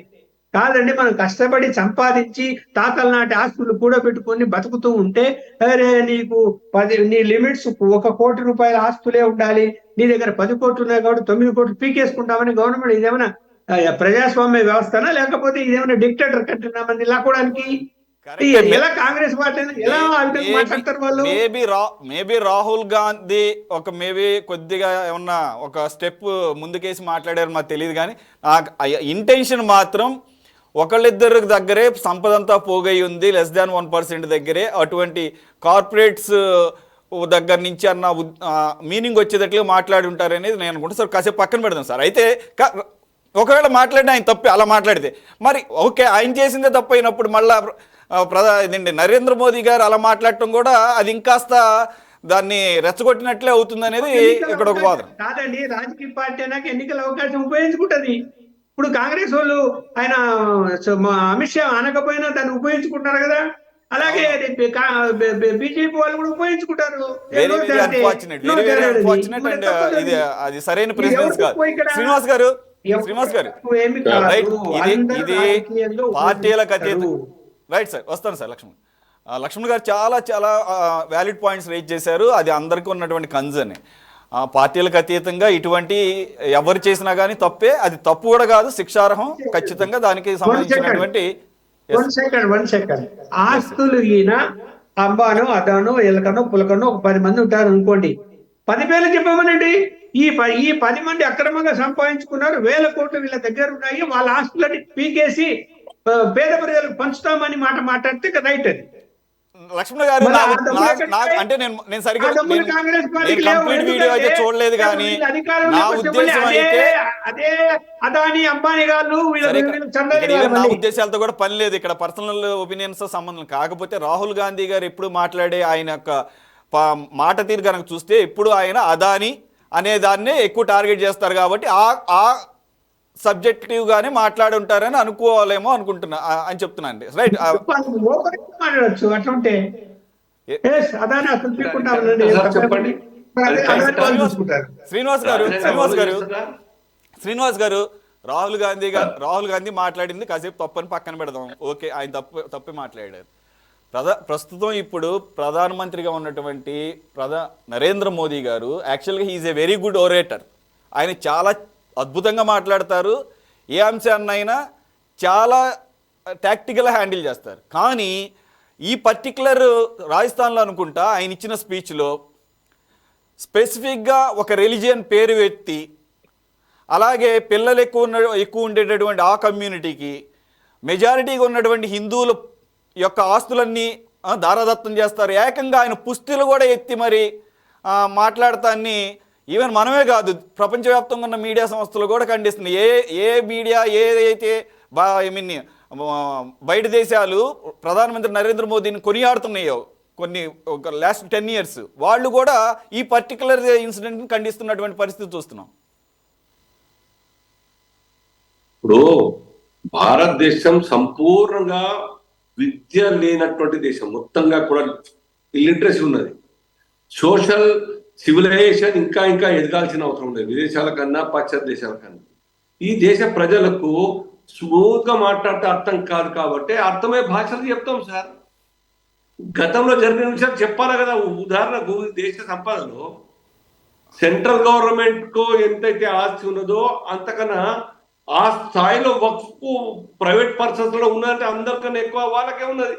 కాదండి, మనం కష్టపడి సంపాదించి తాతల నాటి ఆస్తులు కూడా పెట్టుకొని బతుకుతూ ఉంటే, అరే నీకు నీ లిమిట్స్ 1 కోటి రూపాయల ఆస్తులే ఉండాలి, నీ దగ్గర 10 కోట్లు ఉన్నాయి కాబట్టి 9 కోట్లు పీకేసుకుంటామని గవర్నమెంట్ ఇదేమైనా ప్రజాస్వామ్య వ్యవస్థనా, లేకపోతే ఇదేమైనా డిక్టేటర్ కంట్రీనా మంది లాక్కోవడానికి? ఎలా కాంగ్రెస్ పార్టీ ఎలా మాట్లాడతారు వాళ్ళు? మేబీ రాహుల్ గాంధీ కొద్దిగా ఏమన్నా ఒక స్టెప్ ముందుకేసి మాట్లాడారు మాకు తెలియదు, కానీ ఇంటెన్షన్ మాత్రం ఒకళ్ళిద్దరి దగ్గరే సంపద అంతా పోగై ఉంది, <1% దగ్గరే అటువంటి కార్పొరేట్స్ దగ్గర నుంచి అన్న మీనింగ్ వచ్చేటట్లు మాట్లాడి ఉంటారు అనేది నేను అనుకుంటా. సార్ కాసేపు పక్కన పెడదాం సార్. అయితే ఒకవేళ మాట్లాడినా ఆయన తప్పే అలా మాట్లాడితే మరి ఓకే ఆయన చేసిందే తప్పు అయినప్పుడు మళ్ళా ఇదండి నరేంద్ర మోదీ గారు అలా మాట్లాడటం కూడా అది ఇంకాస్త దాన్ని రెచ్చగొట్టినట్లే అవుతుంది అనేది ఇక్కడ ఒక వాదన. కాదండి, రాజకీయ పార్టీ అన్నాక ఎన్నికల అవకాశం ఉపయోగించుకుంటది. ఇప్పుడు కాంగ్రెస్ వాళ్ళు ఆయన అమిత్ షా అనకపోయినా దాన్ని ఉపయోగించుకుంటారు కదా, అలాగే బీజేపీ వాళ్ళు కూడా ఉపయోగించుకుంటారు. Very very unfortunate, very very unfortunate. And ఇది అది సరైన ప్రెసిడెన్స్ కాదు. శ్రీనివాస్ గారు ఏమి రైట్, కాదు, ఇది పార్టీలకు అతీతం. రైట్ సార్, వస్తాను సార్. లక్ష్మణ్ గారు చాలా చాలా వ్యాలిడ్ పాయింట్స్ రైజ్ చేశారు. అది అందరికీ ఉన్నటువంటి కన్సర్న్. పార్టీలకు అతీతంగా ఇటువంటి ఎవరు చేసినా కానీ తప్పే, అది తప్పు కూడా కాదు, శిక్షార్హం ఖచ్చితంగా. దానికి సంబంధించినటువంటి వన్ సెకండ్ ఆస్తులు ఈయన అంబానో అదానో ఎలకనో పులకనో ఒక 10 మంది ఉంటారు అనుకోండి, 10 పేర్లు చెప్పమనండి. ఈ 10 మంది అక్రమంగా సంపాదించుకున్నారు, 1000 కోట్లు వీళ్ళ దగ్గర ఉన్నాయి, వాళ్ళ ఆస్తులని పీకేసి పేద ప్రజలకు పంచుతామని మాట్లాడితే రైట్ అది. లక్ష్మణ్ గారు అంటే నేను సరిగ్గా కంప్లీట్ వీడియో అయితే చూడలేదు, కానీ నా ఉద్దేశం అయితే అదే అదాని అంబానీ గారు నా ఉద్దేశాలతో కూడా పని లేదు ఇక్కడ, పర్సనల్ ఒపీనియన్స్ సంబంధం. కాకపోతే రాహుల్ గాంధీ గారు ఎప్పుడు మాట్లాడే ఆయన యొక్క మాట తీరు కనుక చూస్తే ఎప్పుడు ఆయన అదాని అనే దాన్నే ఎక్కువ టార్గెట్ చేస్తారు, కాబట్టి ఆ సబ్జెక్టివ్ గానే మాట్లాడి ఉంటారని అనుకోవాలేమో అనుకుంటున్నా అని చెప్తున్నాను. రైట్, మాట్లాడచ్చు అట్లుంటే శ్రీనివాస్ గారు రాహుల్ గాంధీ మాట్లాడింది కాసేపు తప్పని పక్కన పెడదాం. ఓకే, ఆయన తప్పే మాట్లాడారు. ప్రస్తుతం ఇప్పుడు ప్రధానమంత్రిగా ఉన్నటువంటి నరేంద్ర మోదీ గారు యాక్చువల్గా he's a very good orator. ఆయన చాలా అద్భుతంగా మాట్లాడతారు, ఏ అంశాన్నైనా చాలా టాక్టికల్గా హ్యాండిల్ చేస్తారు. కానీ ఈ పర్టికులర్ రాజస్థాన్లో అనుకుంటా ఆయన ఇచ్చిన స్పీచ్లో స్పెసిఫిక్గా ఒక రిలీజియన్ పేరు ఎత్తి, అలాగే పిల్లలు ఎక్కువ ఉండేటటువంటి ఆ కమ్యూనిటీకి మెజారిటీగా ఉన్నటువంటి హిందువుల యొక్క ఆస్తులన్నీ దారాదత్తం చేస్తారు. ఏకంగా ఆయన పుస్తులు కూడా ఎత్తి మరి మాట్లాడతాన్ని ఈవెన్ మనమే కాదు, ప్రపంచవ్యాప్తంగా ఉన్న మీడియా సంస్థలు కూడా ఖండిస్తున్నాయి. ఏ మీడియా ఏదైతే బయట దేశాలు ప్రధానమంత్రి నరేంద్ర మోదీని కొనియాడుతున్నాయో కొన్ని లాస్ట్ 10 years, వాళ్ళు కూడా ఈ పర్టికులర్ ఇన్సిడెంట్ని ఖండిస్తున్నటువంటి పరిస్థితి చూస్తున్నాం. ఇప్పుడు భారతదేశం సంపూర్ణంగా విద్య లేనటువంటి దేశం, మొత్తంగా కూడా ఇల్లిటరసీ ఉన్నది. సోషల్ సివిలైజేషన్ ఇంకా ఇంకా ఎదగాల్సిన అవసరం ఉంది, విదేశాల కన్నా పాశ్చాత్య దేశాల కన్నా. ఈ దేశ ప్రజలకు స్మూత్ గా మాట్లాడితే అర్థం కాదు కాబట్టి అర్థమయ్యే భాషలు చెప్తాం సార్. గతంలో జరిగిన విషయాలు చెప్పాలి కదా. ఉదాహరణకు దేశ సంపదలో సెంట్రల్ గవర్నమెంట్ కు ఎంతైతే ఆస్తి ఉన్నదో అంతకన్నా ఆ స్థాయిలో వక్ఫ్ ప్రైవేట్ పర్సన్స్ లో ఉన్నదంటే అందరికన్నా ఎక్కువ వాళ్ళకే ఉన్నది.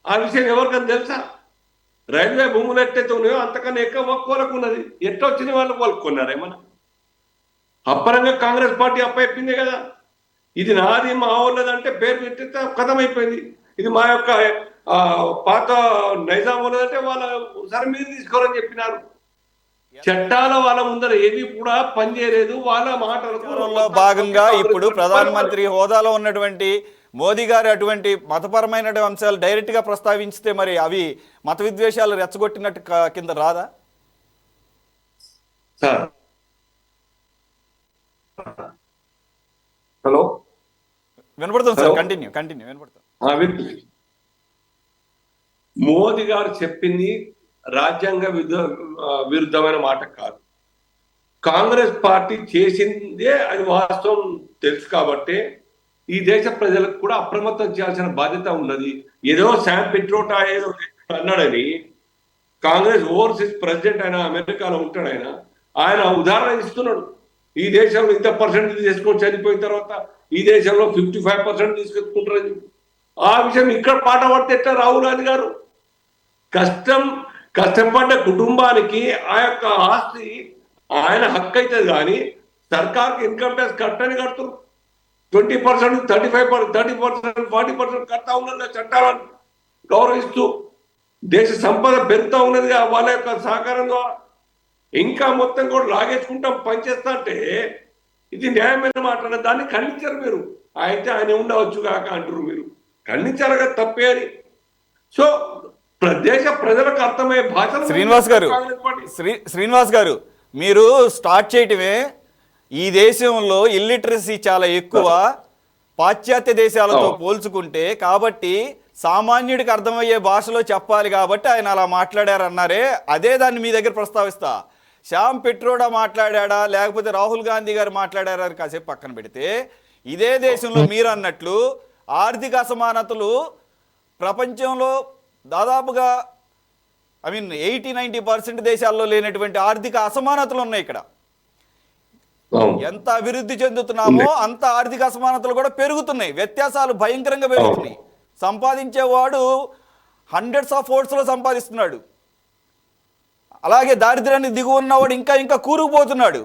ఆ విషయం ఎవరికైనా తెలుసా? రైల్వే భూములు ఎట్టయితే ఉన్నాయో అంతకన్నా ఎక్కువ వక్ఫ్ వాళ్ళకు ఉన్నది. ఎట్లా వచ్చిన వాళ్ళు కొన్నారేమన్నా? అప్పరంగా కాంగ్రెస్ పార్టీ అప్పచెప్పిందే కదా, ఇది నాది మా వాళ్ళదంటే పేరు పెట్టితే కథమైపోయింది. ఇది మా యొక్క పాత నైజాం వాళ్ళదంటే వాళ్ళ సరే మీరు తీసుకోవాలని చెప్పినారు. చట్టాల వాళ్ళ ముందర ఏవి కూడా పనిచేయలేదు. వాళ్ళ మాటలలో భాగంగా ఇప్పుడు ప్రధానమంత్రి హోదాలో ఉన్నటువంటి మోదీ గారు అటువంటి మతపరమైన అంశాలు డైరెక్ట్ గా ప్రస్తావించితే మరి అవి మత విద్వేషాలు రెచ్చగొట్టినట్టు కింద రాదా? సార్ హలో, వినపడుతుంది సార్, కంటిన్యూ వినపడుతుంది. మోదీ గారు చెప్పింది రాజ్యాంగ విరుద్ధమైన మాట కాదు. కాంగ్రెస్ పార్టీ చేసిందే అది వాస్తవం తెలుసు కాబట్టి ఈ దేశ ప్రజలకు కూడా అప్రమత్తం చేయాల్సిన బాధ్యత ఉన్నది. ఏదో శామ్ పిట్రోటా ఏదో అన్నాడని కాంగ్రెస్ ఓవర్సీస్ ప్రెసిడెంట్ అయినా అమెరికాలో ఉంటాడు ఆయన ఉదాహరణ ఇస్తున్నాడు. ఈ దేశంలో ఇంత పర్సెంట్ తీసుకొని చనిపోయిన తర్వాత ఈ దేశంలో 55% తీసుకొచ్చుకుంటారని. ఆ విషయం ఇక్కడ పాట పడితే ఎట్లా? రాహుల్ గాంధీ గారు కష్టపడ్డ కుటుంబానికి ఆ యొక్క ఆస్తి ఆయన హక్కు అవుతుంది, కానీ సర్కార్కి ఇన్కమ్ ట్యాక్స్ కట్టని కడుతున్నారు. 20%, 35%, 30%, 40% కడతా ఉన్నది. చట్టాలను గౌరవిస్తూ దేశ సంపద పెరుగుతూ ఉన్నది వాళ్ళ యొక్క సహకారం ద్వారా. ఇంకా మొత్తం కూడా లాగేసుకుంటాం పనిచేస్తా అంటే ఇది న్యాయమైన మాట అన్న దాన్ని ఖండించారు మీరు. అయితే ఆయన ఉండవచ్చు కాక అంటారు మీరు. ఖండించారు కదా, తప్పే అని. సో దేశ ప్రజలకు అర్థమయ్యే భాషలో శ్రీనివాస్ గారు మీరు స్టార్ట్ చేయటమే ఈ దేశంలో ఇల్లిటరసీ చాలా ఎక్కువ పాశ్చాత్య దేశాలతో పోల్చుకుంటే, కాబట్టి సామాన్యుడికి అర్థమయ్యే భాషలో చెప్పాలి కాబట్టి ఆయన అలా మాట్లాడారన్నారే, అదే దాన్ని మీ దగ్గర ప్రస్తావిస్తా. శ్యామ్ పెట్రోడా మాట్లాడా లేకపోతే రాహుల్ గాంధీ గారు మాట్లాడారా కాసేపు పక్కన పెడితే, ఇదే దేశంలో మీరు అన్నట్లు ఆర్థిక అసమానతలు ప్రపంచంలో దాదాపుగా 80-90% దేశాల్లో లేనటువంటి ఆర్థిక అసమానతలు ఉన్నాయి ఇక్కడ. ఎంత అభివృద్ధి చెందుతున్నామో అంత ఆర్థిక అసమానతలు కూడా పెరుగుతున్నాయి, వ్యత్యాసాలు భయంకరంగా పెరుగుతున్నాయి. సంపాదించేవాడు హండ్రెడ్స్ ఆఫ్ క్రోర్స్లో సంపాదిస్తున్నాడు, అలాగే దారిద్ర్యాన్ని దిగువ ఉన్నవాడు ఇంకా ఇంకా కూరుకుపోతున్నాడు.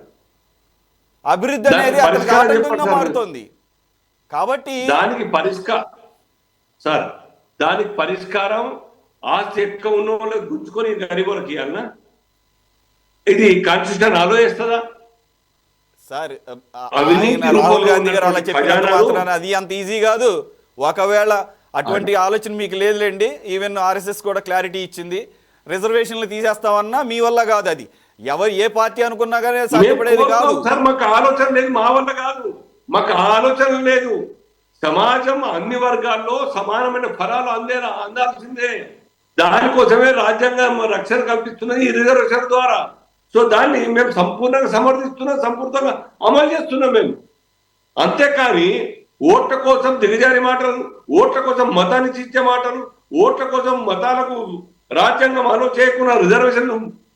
అభివృద్ధి అనేది అతనికి ఆటంకంగా మారుతోంది. కాబట్టి దానికి పరిష్కారం ఆస్తి ఎక్కువ ఉన్న వాళ్ళకి గుంజుకొని గరీబులకి ఇవ్వాలన్నా? ఇది కాన్స్టిట్యూషన్ ఆలోచిస్తుందా సార్? రాహుల్ గాంధీ గారు అలా చెప్పిన అది అంత ఈజీ కాదు. ఒకవేళ అటువంటి ఆలోచన మీకు లేదులేండి, ఈవెన్ ఆర్ఎస్ఎస్ కూడా క్లారిటీ ఇచ్చింది, రిజర్వేషన్లు తీసేస్తామన్నా మీ వల్ల కాదు. అది ఎవరు ఏ పార్టీ అనుకున్నా కానీ సాధ్యపడేది కాదు సార్. మాకు ఆలోచన లేదు, మా వల్ల కాదు, మాకు ఆలోచన లేదు. సమాజం అన్ని వర్గాల్లో సమానమైన ఫలాలు అందాల్సిందే. దానికోసమే రాజ్యాంగం రక్షణ కల్పిస్తున్నది ఈ రిజర్వేషన్ ద్వారా. సో దాన్ని మేము సంపూర్ణంగా సమర్థిస్తున్నాం, సంపూర్ణంగా అమలు చేస్తున్నాం మేము. అంతేకాని ఓట్ల కోసం దిగజారి మాటలు, ఓట్ల కోసం మతాన్ని చీల్చే మాటలు, ఓట్ల కోసం మతాలకు రాజ్యాంగం అమలు చేయకుండా రిజర్వేషన్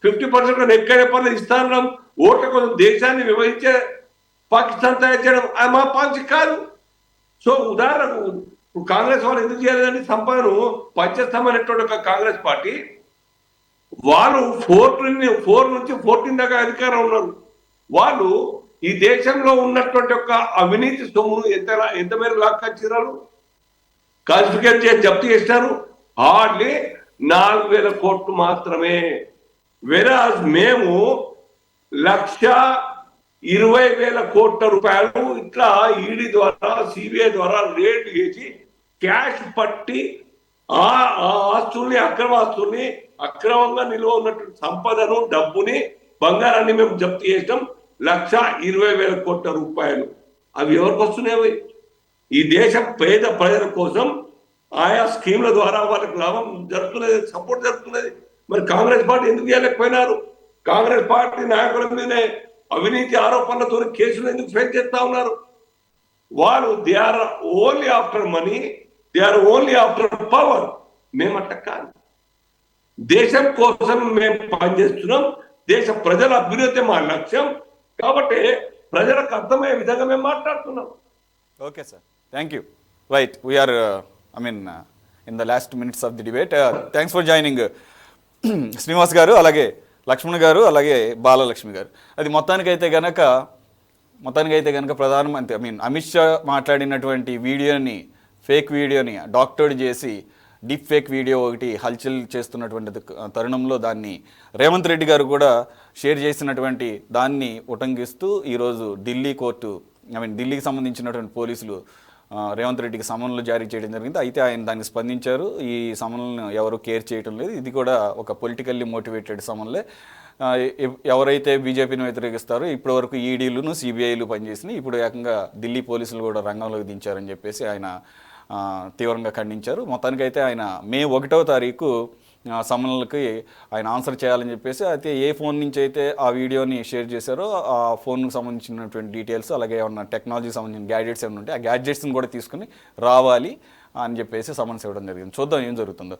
50% ఎక్కడ పనులు ఇస్తానం, ఓట్ల కోసం దేశాన్ని విభజించే పాకిస్తాన్ తయారు చేయడం మా పాలసీ కాదు. సో ఉదాహరణకు కాంగ్రెస్ వాళ్ళు ఎందుకు చేయలేదండి? సంపదను పంచేస్తామనేటువంటి ఒక కాంగ్రెస్ పార్టీ వాళ్ళు 4 నుంచి 14 దాకా అధికారం ఉన్నారు. వాళ్ళు ఈ దేశంలో ఉన్నటువంటి ఒక అవినీతి సొమ్మును ఎంత మేర లాక్కొచ్చినారు, కాన్ఫిగర్ చేసి జప్తు చేసినారు. హార్డ్లీ 4,000 కోట్లు మాత్రమే. వెరాజ్ మేము 1,20,000 కోట్ల రూపాయలు ఇట్లా ఈడీ ద్వారా సిబిఐ ద్వారా రేడ్ చేసి క్యాష్ పట్టి ఆ ఆస్తుల్ని, అక్రమ ఆస్తుల్ని, అక్రమంగా నిల్వ ఉన్నటువంటి సంపదను, డబ్బుని, బంగారాన్ని మేము జప్తు చేసాం. 1,20,000 కోట్ల రూపాయలు. అవి ఎవరికి వస్తున్నాయి? ఈ దేశం పేద ప్రజల కోసం ఆయా స్కీమ్ల ద్వారా వాళ్ళకి లాభం జరుగుతున్నది, సపోర్ట్ జరుగుతున్నది. మరి కాంగ్రెస్ పార్టీ ఎందుకు చేయలేకపోయినారు? కాంగ్రెస్ పార్టీ నాయకుల మీదనే అవినీతి ఆరోపణలతో కేసులు ఎందుకు ఫేస్ చేస్తా ఉన్నారు? వాళ్ళు they are only after money, they are only after power. మేమట్ట కాదు, దేశం కోసం మేము పనిచేస్తున్నాం, దేశ ప్రజల అభివృద్ధి మా లక్ష్యం. కాబట్టి ప్రజలకు అర్థమయ్యే విధంగా మేము మాట్లాడుతున్నాం. Okay sir, thank you. Right, we are in the last minutes of the debate. Thanks for joining Srinivas garu, అలాగే లక్ష్మణ్ గారు, అలాగే బాలలక్ష్మి గారు. అది మొత్తానికైతే గనక ప్రధానమంత్రి అమిత్ షా మాట్లాడినటువంటి వీడియోని, ఫేక్ వీడియోని డాక్టర్డ్ చేసి డీప్ ఫేక్ వీడియో ఒకటి హల్చల్ చేస్తున్నటువంటి తరుణంలో దాన్ని రేవంత్ రెడ్డి గారు కూడా షేర్ చేసినటువంటి దాన్ని ఉటంకిస్తూ ఈరోజు ఢిల్లీ కోర్టు, ఢిల్లీకి సంబంధించినటువంటి పోలీసులు రేవంత్ రెడ్డికి సమన్లు జారీ చేయడం జరిగింది. అయితే ఆయన దాన్ని స్పందించారు. ఈ సమన్లను ఎవరు కేర్ చేయటం లేదు, ఇది కూడా ఒక పొలిటికల్లీ మోటివేటెడ్ సమన్లే. ఎవరైతే బీజేపీని వ్యతిరేకిస్తారో ఇప్పటి వరకు ఈడీలను, సిబిఐలు పనిచేసినాయి, ఇప్పుడు ఏకంగా ఢిల్లీ పోలీసులు కూడా రంగంలోకి దించారని చెప్పేసి ఆయన తీవ్రంగా ఖండించారు. మొత్తానికైతే ఆయన మే 1వ తారీఖు సమన్లకి ఆయన ఆన్సర్ చేయాలని చెప్పేసి, అయితే ఏ ఫోన్ నుంచి అయితే ఆ వీడియోని షేర్ చేశారో ఆ ఫోన్కి సంబంధించినటువంటి డీటెయిల్స్, అలాగే ఏమన్నా టెక్నాలజీకి సంబంధించిన గ్యాడ్జెట్స్ ఏమైనా ఉంటే ఆ గ్యాడ్జెట్స్ని కూడా తీసుకుని రావాలి అని చెప్పేసి సమన్స్ ఇవ్వడం జరిగింది. చూద్దాం ఏం జరుగుతుందో.